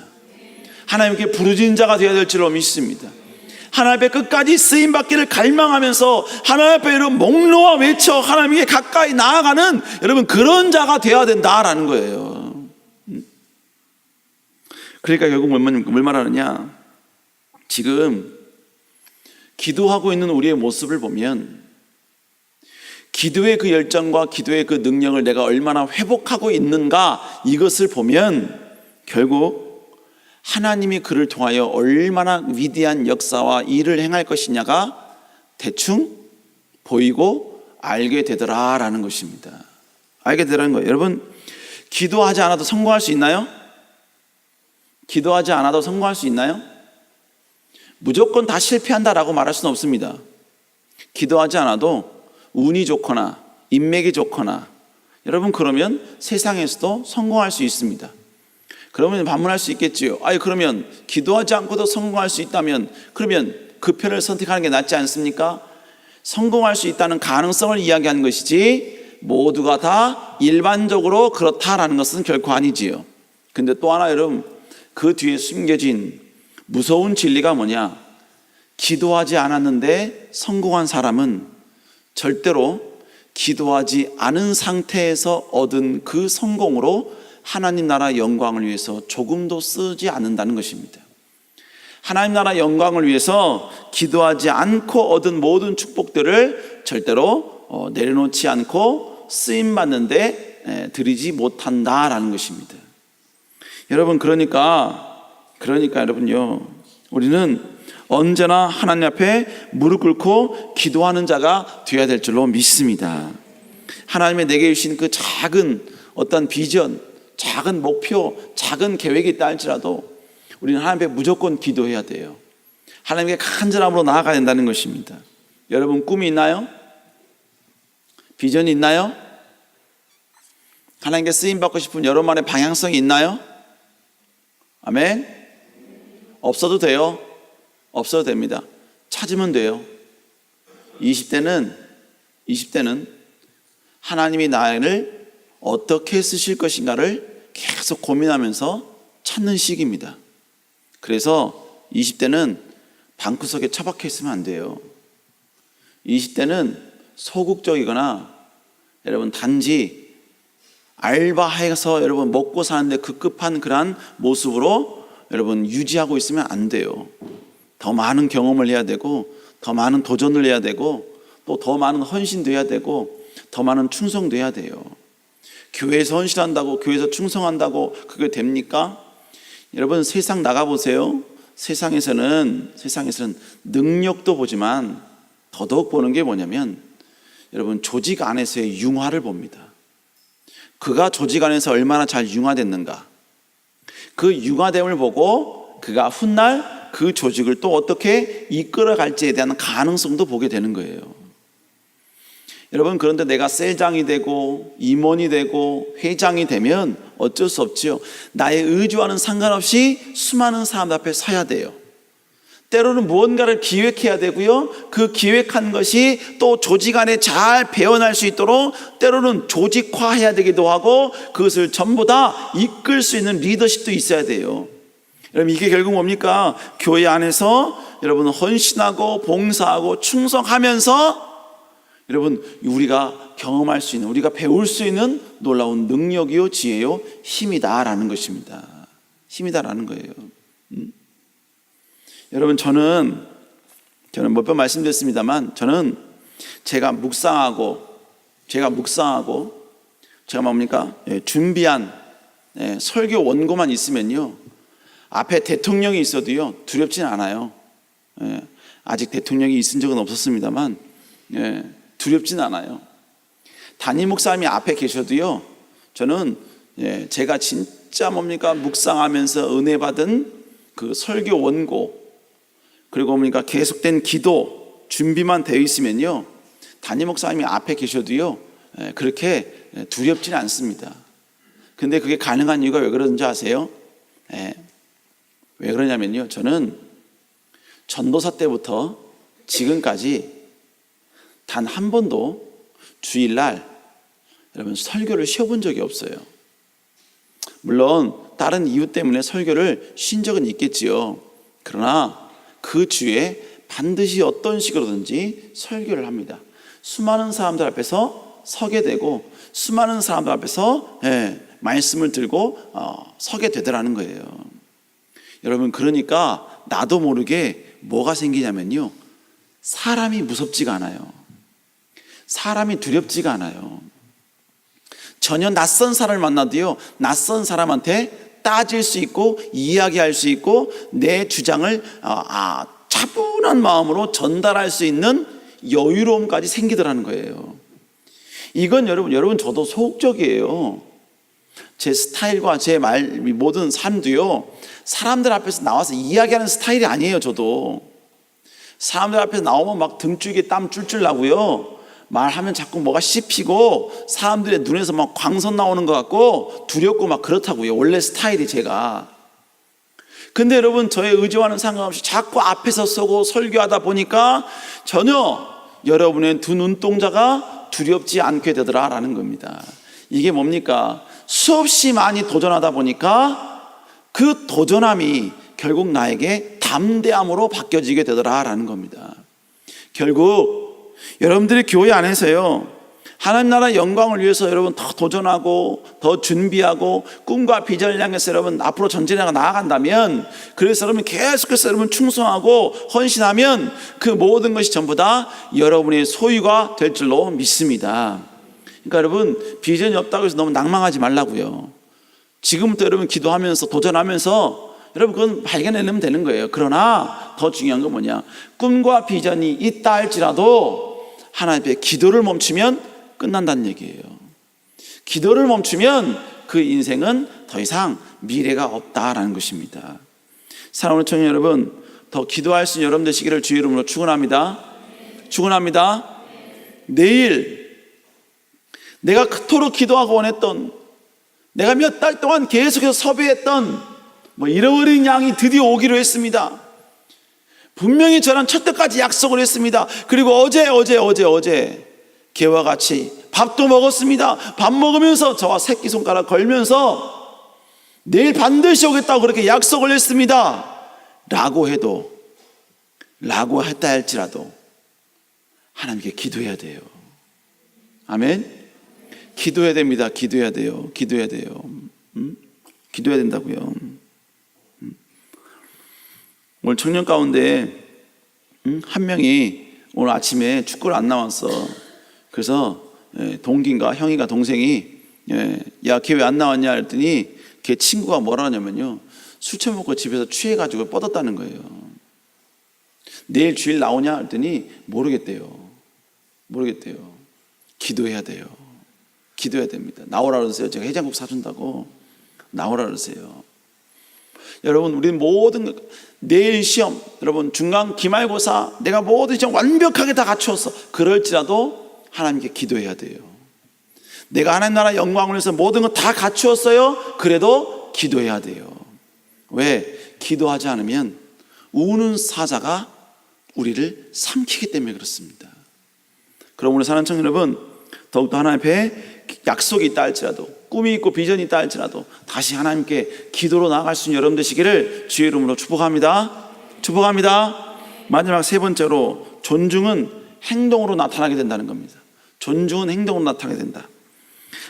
하나님께 부르짖는 자가 되어야 될 줄로 믿습니다. 하나님 앞에 끝까지 쓰임받기를 갈망하면서 하나님 앞에 여러분 목 놓아 외쳐 하나님께 가까이 나아가는 여러분 그런 자가 되어야 된다라는 거예요. 그러니까 결국 뭘 말하느냐? 지금 기도하고 있는 우리의 모습을 보면 기도의 그 열정과 기도의 그 능력을 내가 얼마나 회복하고 있는가, 이것을 보면 결국 하나님이 그를 통하여 얼마나 위대한 역사와 일을 행할 것이냐가 대충 보이고 알게 되더라라는 것입니다. 알게 되더라는 거예요. 여러분, 기도하지 않아도 성공할 수 있나요? 기도하지 않아도 성공할 수 있나요? 무조건 다 실패한다라고 말할 수는 없습니다. 기도하지 않아도 운이 좋거나 인맥이 좋거나 여러분 그러면 세상에서도 성공할 수 있습니다. 그러면 반문할 수 있겠지요. 그러면 기도하지 않고도 성공할 수 있다면 그러면 그 편을 선택하는 게 낫지 않습니까? 성공할 수 있다는 가능성을 이야기하는 것이지 모두가 다 일반적으로 그렇다라는 것은 결코 아니지요. 근데 또 하나 여러분, 그 뒤에 숨겨진 무서운 진리가 뭐냐? 기도하지 않았는데 성공한 사람은 절대로 기도하지 않은 상태에서 얻은 그 성공으로 하나님 나라 영광을 위해서 조금도 쓰지 않는다는 것입니다. 하나님 나라 영광을 위해서 기도하지 않고 얻은 모든 축복들을 절대로 내려놓지 않고 쓰임받는데 드리지 못한다라는 것입니다. 여러분 그러니까 여러분요, 우리는 언제나 하나님 앞에 무릎 꿇고 기도하는 자가 되어야 될 줄로 믿습니다. 하나님의 내게 주신 그 작은 어떤 비전, 작은 목표, 작은 계획이 있다 할지라도 우리는 하나님 앞에 무조건 기도해야 돼요. 하나님께 간절함으로 나아가야 된다는 것입니다. 여러분 꿈이 있나요? 비전이 있나요? 하나님께 쓰임받고 싶은 여러분만의 방향성이 있나요? 아멘? 없어도 돼요. 없어도 됩니다. 찾으면 돼요. 20대는 하나님이 나를 어떻게 쓰실 것인가를 계속 고민하면서 찾는 시기입니다. 그래서 20대는 방구석에 처박혀 있으면 안 돼요. 20대는 소극적이거나 여러분 단지 알바해서 여러분 먹고 사는데 급급한 그러한 모습으로 여러분 유지하고 있으면 안 돼요. 더 많은 경험을 해야 되고 더 많은 도전을 해야 되고 또 더 많은 헌신도 해야 되고 더 많은 충성도 해야 돼요. 교회에서 헌신한다고 교회에서 충성한다고 그게 됩니까? 여러분 세상 나가보세요. 세상에서는 능력도 보지만 더더욱 보는 게 뭐냐면 여러분 조직 안에서의 융화를 봅니다. 그가 조직 안에서 얼마나 잘 융화됐는가, 그 융화됨을 보고 그가 훗날 그 조직을 또 어떻게 이끌어갈지에 대한 가능성도 보게 되는 거예요. 여러분 그런데 내가 셀장이 되고 임원이 되고 회장이 되면 어쩔 수 없지요. 나의 의지와는 상관없이 수많은 사람들 앞에 서야 돼요. 때로는 무언가를 기획해야 되고요, 그 기획한 것이 또 조직 안에 잘 배어날 수 있도록 때로는 조직화해야 되기도 하고 그것을 전부 다 이끌 수 있는 리더십도 있어야 돼요. 여러분 이게 결국 뭡니까? 교회 안에서 여러분 헌신하고 봉사하고 충성하면서 여러분 우리가 경험할 수 있는, 우리가 배울 수 있는 놀라운 능력이요 지혜요 힘이다라는 것입니다. 힘이다라는 거예요. 여러분 저는 몇 번 말씀드렸습니다만 저는 제가 묵상하고 제가 뭡니까? 준비한 설교 원고만 있으면요 앞에 대통령이 있어도요 두렵진 않아요. 아직 대통령이 있은 적은 없었습니다만 두렵진 않아요. 담임 목사님이 앞에 계셔도요 저는 제가 진짜 묵상하면서 은혜 받은 그 설교 원고 그리고 계속된 기도 준비만 되어 있으면요 담임 목사님이 앞에 계셔도요 그렇게 두렵지는 않습니다. 근데 그게 가능한 이유가 왜 그런지 아세요? 왜 그러냐면요 저는 전도사 때부터 지금까지 단 한 번도 주일날 여러분 설교를 쉬어본 적이 없어요. 물론 다른 이유 때문에 설교를 쉰 적은 있겠지요. 그러나 그 주에 반드시 어떤 식으로든지 설교를 합니다. 수많은 사람들 앞에서 서게 되고 수많은 사람들 앞에서 말씀을 들고 서게 되더라는 거예요. 여러분 그러니까 나도 모르게 뭐가 생기냐면요 사람이 무섭지가 않아요. 사람이 두렵지가 않아요. 전혀 낯선 사람을 만나도요 낯선 사람한테 따질 수 있고 이야기할 수 있고 내 주장을 차분한 마음으로 전달할 수 있는 여유로움까지 생기더라는 거예요. 이건 여러분 저도 소극적이에요. 제 스타일과 제 말 모든 삶도요, 사람들 앞에서 나와서 이야기하는 스타일이 아니에요. 저도 사람들 앞에서 나오면 막 등줄기에 땀 쫄쫄 나고요, 말하면 자꾸 뭐가 씹히고 사람들의 눈에서 막 광선 나오는 것 같고 두렵고 막 그렇다고요. 원래 스타일이 제가. 근데 여러분, 저의 의지와는 상관없이 자꾸 앞에서 서고 설교하다 보니까 전혀 여러분의 두 눈동자가 두렵지 않게 되더라라는 겁니다. 이게 뭡니까? 수없이 많이 도전하다 보니까 그 도전함이 결국 나에게 담대함으로 바뀌어지게 되더라라는 겁니다. 결국 여러분들이 교회 안에서요, 하나님 나라 영광을 위해서 여러분 더 도전하고 더 준비하고 꿈과 비전을 향해서 여러분 앞으로 전진해 나아간다면, 그래서 여러분 계속해서 여러분 충성하고 헌신하면 그 모든 것이 전부 다 여러분의 소유가 될 줄로 믿습니다. 그러니까 여러분, 비전이 없다고 해서 너무 낭망하지 말라고요. 지금부터 여러분 기도하면서 도전하면서 여러분 그건 발견해내면 되는 거예요. 그러나 더 중요한 건 뭐냐, 꿈과 비전이 있다 할지라도 하나님 앞에 기도를 멈추면 끝난다는 얘기예요. 기도를 멈추면 그 인생은 더 이상 미래가 없다라는 것입니다. 사랑하는 청년 여러분, 더 기도할 수 있는 여러분 되시기를 주의 이름으로 축원합니다. 축원합니다. 내일 내가 그토록 기도하고 원했던, 내가 몇 달 동안 계속해서 섭외했던 잃어버린 양이 드디어 오기로 했습니다. 분명히 저랑 첫 때까지 약속을 했습니다. 그리고 어제 개와 같이 밥도 먹었습니다. 밥 먹으면서 저와 새끼손가락 걸면서 내일 반드시 오겠다고 그렇게 약속을 했습니다 라고 했다 할지라도 하나님께 기도해야 돼요. 아멘. 기도해야 됩니다. 기도해야 돼요. 기도해야 된다고요. 오늘 청년 가운데 한 명이 오늘 아침에 축구를 안 나왔어. 그래서 동기인가 형이가 동생이 야, 걔 왜 안 나왔냐 했더니 걔 친구가 뭐라 하냐면요, 술 처먹고 집에서 취해가지고 뻗었다는 거예요. 내일 주일 나오냐 했더니 모르겠대요. 기도해야 돼요. 기도해야 됩니다. 나오라 그러세요. 제가 해장국 사준다고 나오라 그러세요. 여러분, 우리 모든 내일 시험, 여러분 중간 기말고사, 내가 모든 시험 완벽하게 다 갖추었어. 그럴지라도 하나님께 기도해야 돼요. 내가 하나님 나라 영광을 위해서 모든 거 다 갖추었어요. 그래도 기도해야 돼요. 왜? 기도하지 않으면 우는 사자가 우리를 삼키기 때문에 그렇습니다. 그럼 우리 사랑하는 청년 여러분, 더욱더 하나님 앞에 약속이 있다 할지라도, 꿈이 있고 비전이 있다 할지라도 다시 하나님께 기도로 나아갈 수 있는 여러분 되시기를 주의 이름으로 축복합니다. 마지막 세 번째로, 존중은 행동으로 나타나게 된다는 겁니다. 존중은 행동으로 나타나게 된다.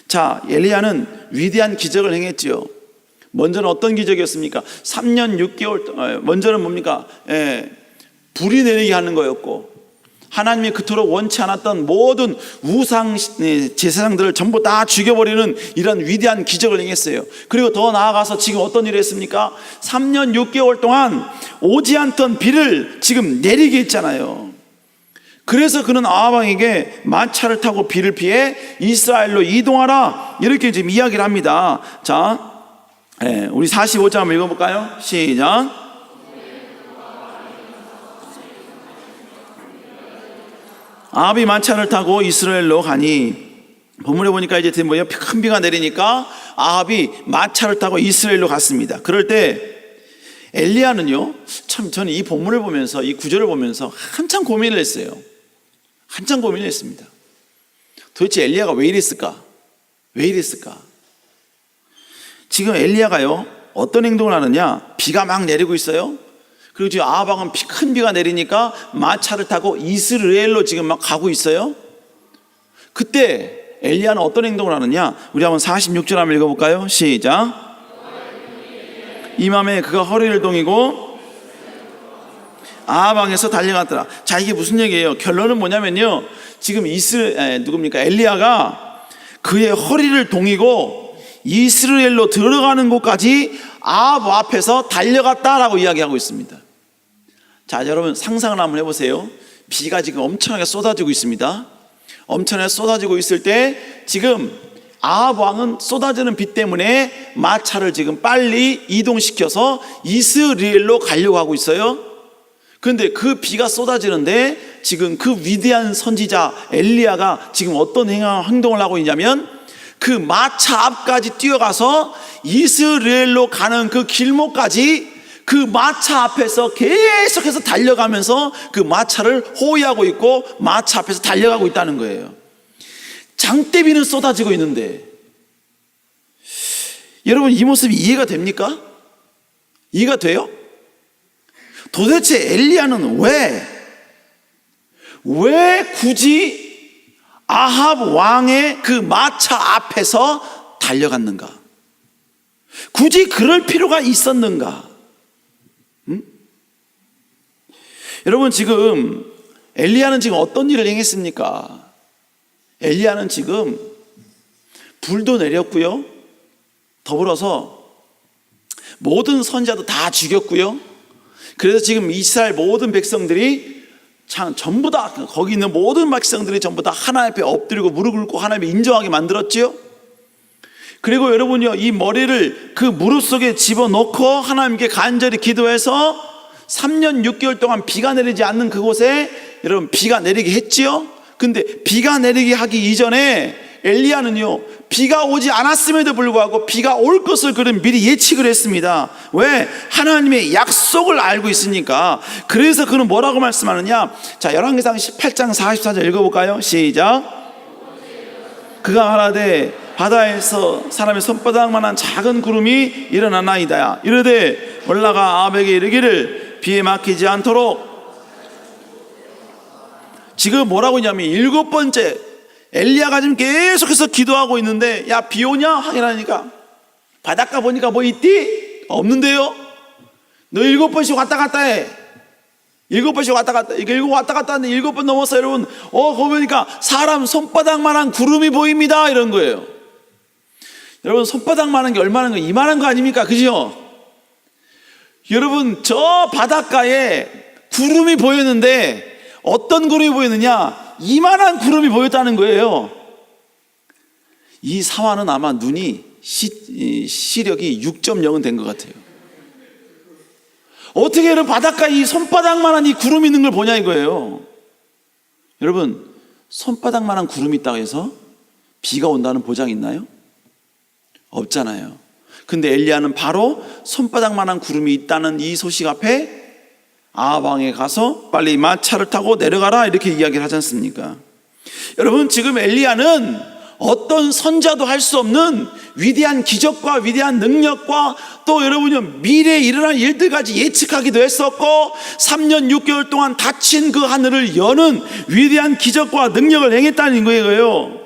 자, 엘리야는 위대한 기적을 행했지요. 먼저는 어떤 기적이었습니까? 3년 6개월 먼저는 뭡니까? 불이 내리게 하는 거였고, 하나님이 그토록 원치 않았던 모든 우상 제사장들을 전부 다 죽여버리는 이런 위대한 기적을 행했어요. 그리고 더 나아가서 지금 어떤 일을 했습니까? 3년 6개월 동안 오지 않던 비를 지금 내리게 했잖아요. 그래서 그는 아합 왕에게 마차를 타고 비를 피해 이스라엘로 이동하라, 이렇게 지금 이야기를 합니다. 자, 우리 45절 한번 읽어볼까요? 시작. 아합이 마차를 타고 이스라엘로 가니, 본문에 보니까 이제 뭐예요? 큰 비가 내리니까 아합이 마차를 타고 이스라엘로 갔습니다. 그럴 때 엘리야는요, 참 저는 이 본문을 보면서, 이 구절을 보면서 한참 고민을 했어요. 도대체 엘리야가 왜 이랬을까? 지금 엘리야가요, 어떤 행동을 하느냐? 비가 막 내리고 있어요. 그리고 지금 아합 왕은 큰 비가 내리니까 마차를 타고 이스라엘로 지금 막 가고 있어요. 그때 엘리야는 어떤 행동을 하느냐? 우리 한번 46절 한번 읽어볼까요? 시작. 이맘에 그가 허리를 동이고 아합 왕에서 달려갔더라. 자, 이게 무슨 얘기예요? 결론은 뭐냐면요, 지금 엘리야가 그의 허리를 동이고 이스라엘로 들어가는 곳까지 아합 앞에서 달려갔다라고 이야기하고 있습니다. 자, 여러분 상상을 한번 해보세요. 비가 지금 엄청나게 쏟아지고 있습니다. 엄청나게 쏟아지고 있을 때 지금 아합 왕은 쏟아지는 비 때문에 마차를 지금 빨리 이동시켜서 이스라엘로 가려고 하고 있어요. 그런데 그 비가 쏟아지는데 지금 그 위대한 선지자 엘리야가 지금 어떤 행동을 하고 있냐면 그 마차 앞까지 뛰어가서 이스라엘로 가는 그 길목까지 그 마차 앞에서 계속해서 달려가면서 그 마차를 호위하고 있고 마차 앞에서 달려가고 있다는 거예요. 장대비는 쏟아지고 있는데 여러분, 이 모습이 이해가 됩니까? 이해가 돼요? 도대체 엘리야는 왜 굳이 아합 왕의 그 마차 앞에서 달려갔는가? 굳이 그럴 필요가 있었는가? 여러분, 지금 엘리야는 지금 어떤 일을 행했습니까? 엘리야는 지금 불도 내렸고요, 더불어서 모든 선지자도 다 죽였고요. 그래서 지금 이스라엘 모든 백성들이 전부 다, 거기 있는 모든 백성들이 전부 다 하나님 앞에 엎드리고 무릎 꿇고 하나님을 인정하게 만들었지요. 그리고 여러분요, 이 머리를 그 무릎 속에 집어넣고 하나님께 간절히 기도해서 3년 6개월 동안 비가 내리지 않는 그곳에 여러분 비가 내리게 했지요. 근데 비가 내리게 하기 이전에 엘리야는요, 비가 오지 않았음에도 불구하고 비가 올 것을 그는 미리 예측을 했습니다. 왜? 하나님의 약속을 알고 있으니까. 그래서 그는 뭐라고 말씀하느냐? 자, 열왕기상 18장 44절 읽어볼까요? 시작. 그가 말하되 바다에서 사람의 손바닥만한 작은 구름이 일어나나이다. 이르되 올라가 아합에게 이르기를 비에 막히지 않도록. 지금 뭐라고 했냐면 7번째 엘리야가 지금 계속해서 기도하고 있는데, 야, 비 오냐? 확인하니까 바닷가 보니까 뭐 있디? 없는데요? 너 7번씩 왔다 갔다 해. 7번씩 왔다 갔다. 이거 7번 왔다 갔다 하는데 7번 넘었어. 여러분, 거기 보니까 사람 손바닥만한 구름이 보입니다. 이런 거예요. 여러분, 손바닥만한 게 얼마나 거, 이만한 거 아닙니까? 그죠? 여러분, 저 바닷가에 구름이 보였는데 어떤 구름이 보였느냐? 이만한 구름이 보였다는 거예요. 이 사화는 아마 눈이 시력이 6.0은 된 것 같아요. 어떻게 여러분 바닷가에 이 손바닥만한 이 구름이 있는 걸 보냐 이거예요. 여러분, 손바닥만한 구름이 있다고 해서 비가 온다는 보장이 있나요? 없잖아요. 근데 엘리야는 바로 손바닥만한 구름이 있다는 이 소식 앞에 아합 왕에 가서 빨리 마차를 타고 내려가라 이렇게 이야기를 하지 않습니까? 여러분, 지금 엘리야는 어떤 선자도 할 수 없는 위대한 기적과 위대한 능력과 또 여러분요, 미래에 일어날 일들까지 예측하기도 했었고 3년 6개월 동안 닫힌 그 하늘을 여는 위대한 기적과 능력을 행했다는 거예요.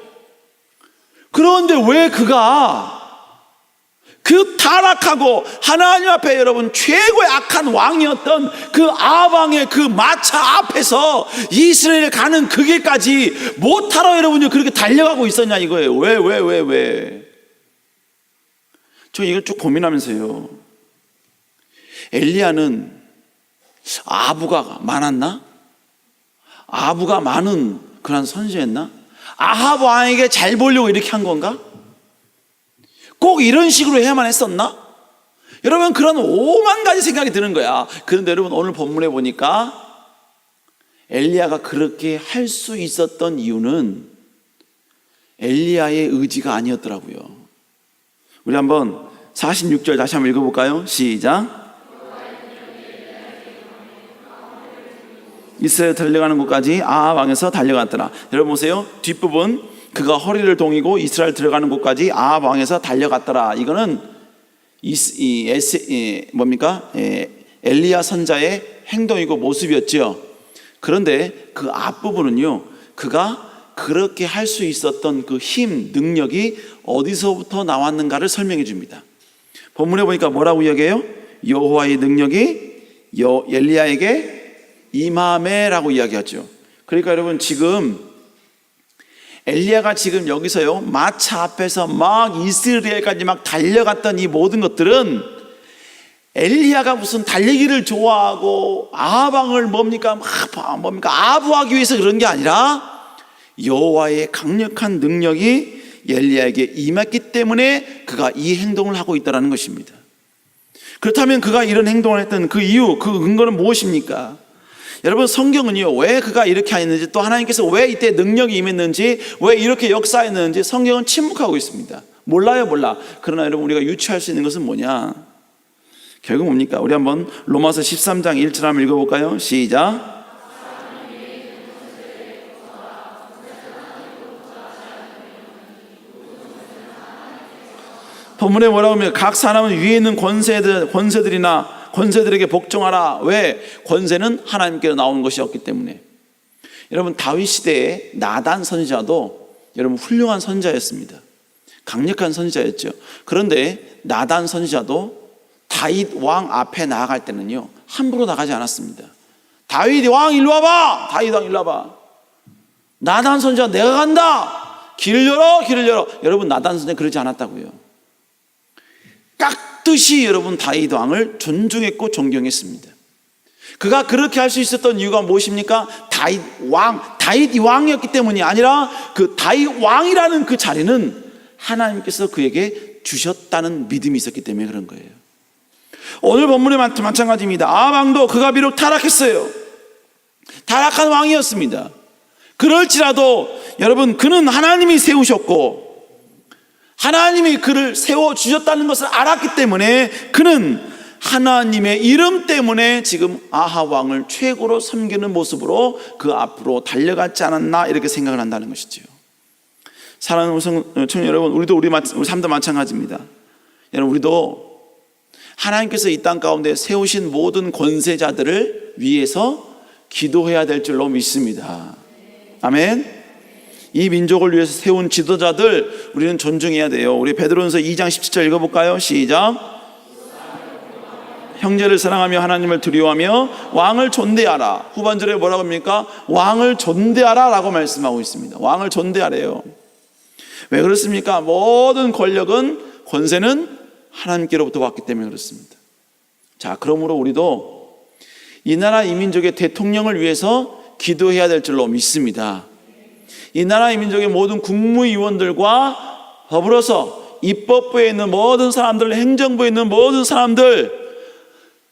그런데 왜 그가 그 타락하고 하나님 앞에 여러분 최고의 악한 왕이었던 그 아합 왕의 그 마차 앞에서 이스라엘 가는 그 길까지 못하러 여러분이 그렇게 달려가고 있었냐 이거예요. 왜? 저 이걸 쭉 고민하면서요, 엘리야는 아부가 많았나? 아부가 많은 그런 선지였나? 아합 왕에게 잘 보려고 이렇게 한 건가? 꼭 이런 식으로 해야만 했었나? 여러분, 그런 오만 가지 생각이 드는 거야. 그런데 여러분, 오늘 본문에 보니까 엘리야가 그렇게 할 수 있었던 이유는 엘리야의 의지가 아니었더라고요. 우리 한번 46절 다시 한번 읽어볼까요? 시작. 이스라엘 달려가는 곳까지 아합 왕에서 달려갔더라. 여러분 보세요, 뒷부분 그가 허리를 동이고 이스라엘 들어가는 곳까지 아합 왕에서 달려갔더라. 이거는 엘리야 선자의 행동이고 모습이었죠. 그런데 그 앞부분은요, 그가 그렇게 할 수 있었던 그 힘, 능력이 어디서부터 나왔는가를 설명해 줍니다. 본문에 보니까 뭐라고 이야기해요? 여호와의 능력이 엘리야에게 임하매라고 이야기하죠. 그러니까 여러분, 지금 엘리야가 지금 여기서요, 마차 앞에서 막 이스라엘까지 막 달려갔던 이 모든 것들은 엘리야가 무슨 달리기를 좋아하고 아합 왕을 아부하기 위해서 그런 게 아니라 여호와의 강력한 능력이 엘리야에게 임했기 때문에 그가 이 행동을 하고 있다는 것입니다. 그렇다면 그가 이런 행동을 했던 그 이유, 그 근거는 무엇입니까? 여러분, 성경은요, 왜 그가 이렇게 했는지, 또 하나님께서 왜 이때 능력이 임했는지, 왜 이렇게 역사했는지 성경은 침묵하고 있습니다. 몰라요, 몰라. 그러나 여러분, 우리가 유추할 수 있는 것은 뭐냐? 결국 뭡니까? 우리 한번 로마서 13장 1절 한번 읽어볼까요? 시작. 본문에 뭐라고 하면 각 사람은 위에 있는 권세들에게 복종하라. 왜? 권세는 하나님께로 나오는 것이었기 때문에. 여러분, 다윗 시대에 나단 선지자도 여러분 훌륭한 선지자였습니다. 강력한 선지자였죠. 그런데 나단 선지자도 다윗 왕 앞에 나아갈 때는요, 함부로 나가지 않았습니다. 다윗 왕 일로 와봐. 다윗 왕 일로 와봐. 나단 선지자 내가 간다. 길을 열어, 길을 열어. 여러분, 나단 선지자 그러지 않았다고요. 깍듯이 여러분 다윗 왕을 존중했고 존경했습니다. 그가 그렇게 할 수 있었던 이유가 무엇입니까? 다윗 왕이었기 때문이 아니라 그 다윗 왕이라는 그 자리는 하나님께서 그에게 주셨다는 믿음이 있었기 때문에 그런 거예요. 오늘 본문에 마찬가지입니다. 아합 왕도 그가 비록 타락했어요. 타락한 왕이었습니다. 그럴지라도 여러분, 그는 하나님이 세우셨고 하나님이 그를 세워주셨다는 것을 알았기 때문에 그는 하나님의 이름 때문에 지금 아합 왕을 최고로 섬기는 모습으로 그 앞으로 달려갔지 않았나, 이렇게 생각을 한다는 것이죠. 사랑하는 청년 여러분, 우리도 우리 삶도 마찬가지입니다. 여러분, 우리도 하나님께서 이 땅 가운데 세우신 모든 권세자들을 위해서 기도해야 될 줄로 믿습니다. 아멘. 이 민족을 위해서 세운 지도자들 우리는 존중해야 돼요. 우리 베드로전서 2장 17절 읽어볼까요? 시작. 형제를 사랑하며 하나님을 두려워하며 왕을 존대하라. 후반절에 뭐라고 합니까? 왕을 존대하라 라고 말씀하고 있습니다. 왕을 존대하래요. 왜 그렇습니까? 모든 권력은, 권세는 하나님께로부터 왔기 때문에 그렇습니다. 자, 그러므로 우리도 이 나라 이 민족의 대통령을 위해서 기도해야 될 줄로 믿습니다. 이 나라 이 민족의 모든 국무위원들과 더불어서 입법부에 있는 모든 사람들, 행정부에 있는 모든 사람들,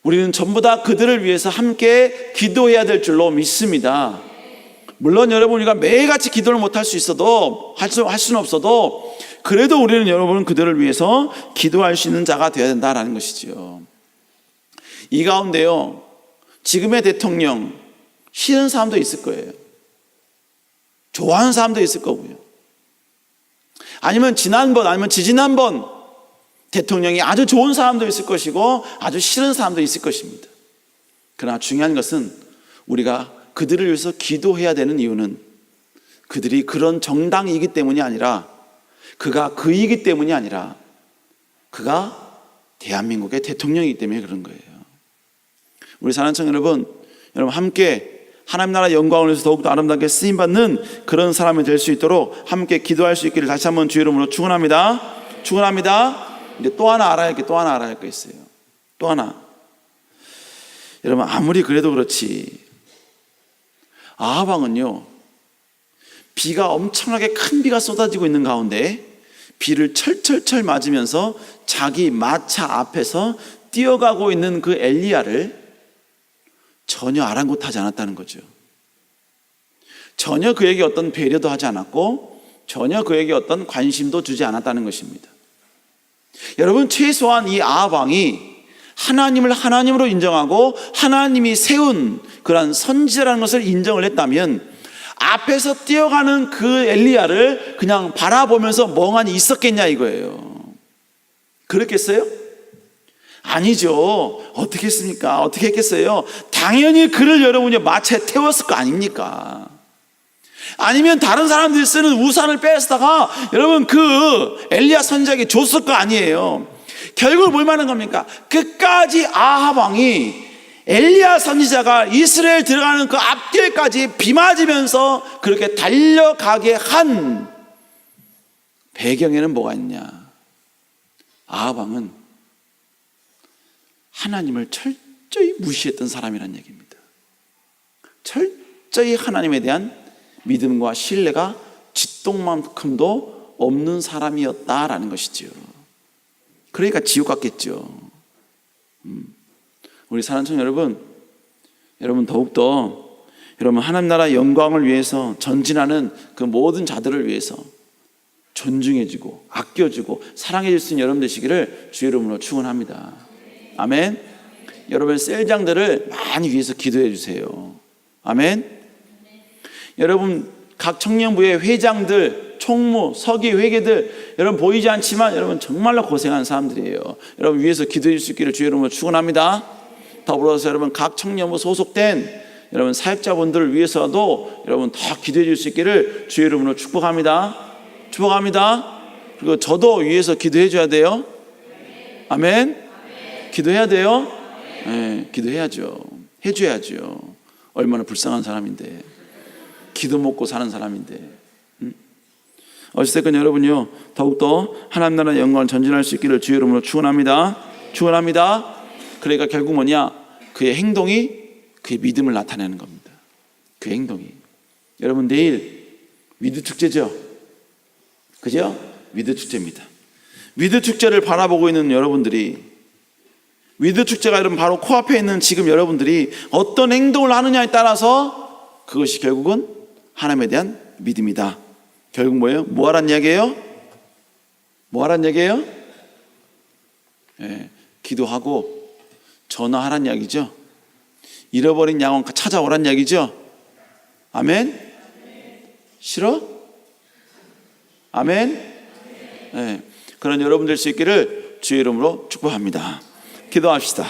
우리는 전부 다 그들을 위해서 함께 기도해야 될 줄로 믿습니다. 물론 여러분, 우리가 매일같이 기도를 못할 수 있어도, 할 수는 없어도, 그래도 우리는 여러분 그들을 위해서 기도할 수 있는 자가 되어야 된다라는 것이지요. 이 가운데요, 지금의 대통령 싫은 사람도 있을 거예요. 좋아하는 사람도 있을 거고요. 아니면 지난번, 아니면 지지난번 대통령이 아주 좋은 사람도 있을 것이고 아주 싫은 사람도 있을 것입니다. 그러나 중요한 것은 우리가 그들을 위해서 기도해야 되는 이유는 그들이 그런 정당이기 때문이 아니라, 그가 그이기 때문이 아니라 그가 대한민국의 대통령이기 때문에 그런 거예요. 우리 사랑하는 청년 여러분 함께 하나님 나라 영광을 위해서 더욱더 아름답게 쓰임받는 그런 사람이 될 수 있도록 함께 기도할 수 있기를 다시 한번 주의 이름으로 축원합니다. 축원합니다. 근데 또 하나 알아야 할 게 있어요. 또 하나. 여러분, 아무리 그래도 그렇지, 아합 왕은요, 비가 엄청나게 큰 비가 쏟아지고 있는 가운데 비를 철철철 맞으면서 자기 마차 앞에서 뛰어가고 있는 그 엘리야를 전혀 아랑곳하지 않았다는 거죠. 전혀 그에게 어떤 배려도 하지 않았고 전혀 그에게 어떤 관심도 주지 않았다는 것입니다. 여러분, 최소한 이 아합 왕이 하나님을 하나님으로 인정하고 하나님이 세운 그런 선지자라는 것을 인정을 했다면 앞에서 뛰어가는 그 엘리야를 그냥 바라보면서 멍하니 있었겠냐 이거예요. 그렇겠어요? 아니죠. 어떻게 했습니까? 어떻게 했겠어요? 당연히 그를 여러분이 마차에 태웠을 거 아닙니까? 아니면 다른 사람들이 쓰는 우산을 뺏다가 여러분 그 엘리야 선지자에게 줬을 거 아니에요. 결국 뭘 말하는 겁니까? 끝까지 아합 왕이 엘리야 선지자가 이스라엘 들어가는 그 앞길까지 비 맞으면서 그렇게 달려가게 한 배경에는 뭐가 있냐? 아합 왕은 하나님을 철저히 무시했던 사람이라는 얘기입니다. 철저히 하나님에 대한 믿음과 신뢰가 쥐똥만큼도 없는 사람이었다라는 것이죠. 그러니까 지옥 같겠죠. 우리 사랑하는 여러분 더욱더 여러분 하나님 나라 영광을 위해서 전진하는 그 모든 자들을 위해서 존중해주고 아껴주고 사랑해줄 수 있는 여러분 되시기를 주의 이름으로 축원합니다. 아멘. 여러분 셀장들을 많이 위해서 기도해 주세요. 아멘. 여러분 각 청년부의 회장들, 총무, 서기, 회계들 여러분 보이지 않지만 여러분 정말로 고생하는 사람들이에요. 여러분 위해서 기도해 줄 수 있기를 주의 이름으로 축원합니다. 더불어서 여러분 각 청년부 소속된 여러분 사역자분들을 위해서도 여러분 더 기도해 줄 수 있기를 주의 이름으로 축복합니다. 축복합니다. 그리고 저도 위해서 기도해 줘야 돼요. 아멘. 기도해야 돼요. 네, 기도해야죠. 해줘야죠. 얼마나 불쌍한 사람인데, 기도 먹고 사는 사람인데. 어찌됐건 여러분요 더욱더 하나님 나라 영광을 전진할 수 있기를 주의 이름으로 축원합니다. 축원합니다. 그러니까 결국 뭐냐, 그의 행동이 그의 믿음을 나타내는 겁니다. 그의 행동이. 여러분 내일 위드 축제죠. 그죠? 위드 축제입니다. 위드 축제를 바라보고 있는 여러분들이, 위드 축제가 여러분 바로 코앞에 있는 지금 여러분들이 어떤 행동을 하느냐에 따라서 그것이 결국은 하나님에 대한 믿음이다. 결국 뭐예요? 뭐 하란 이야기예요? 뭐 하란 이야기예요? 예, 기도하고 전화하란 이야기죠. 잃어버린 양원 찾아오란 이야기죠. 아멘? 싫어? 아멘? 예, 그런 여러분 될 수 있기를 주의 이름으로 축복합니다. 기도합시다.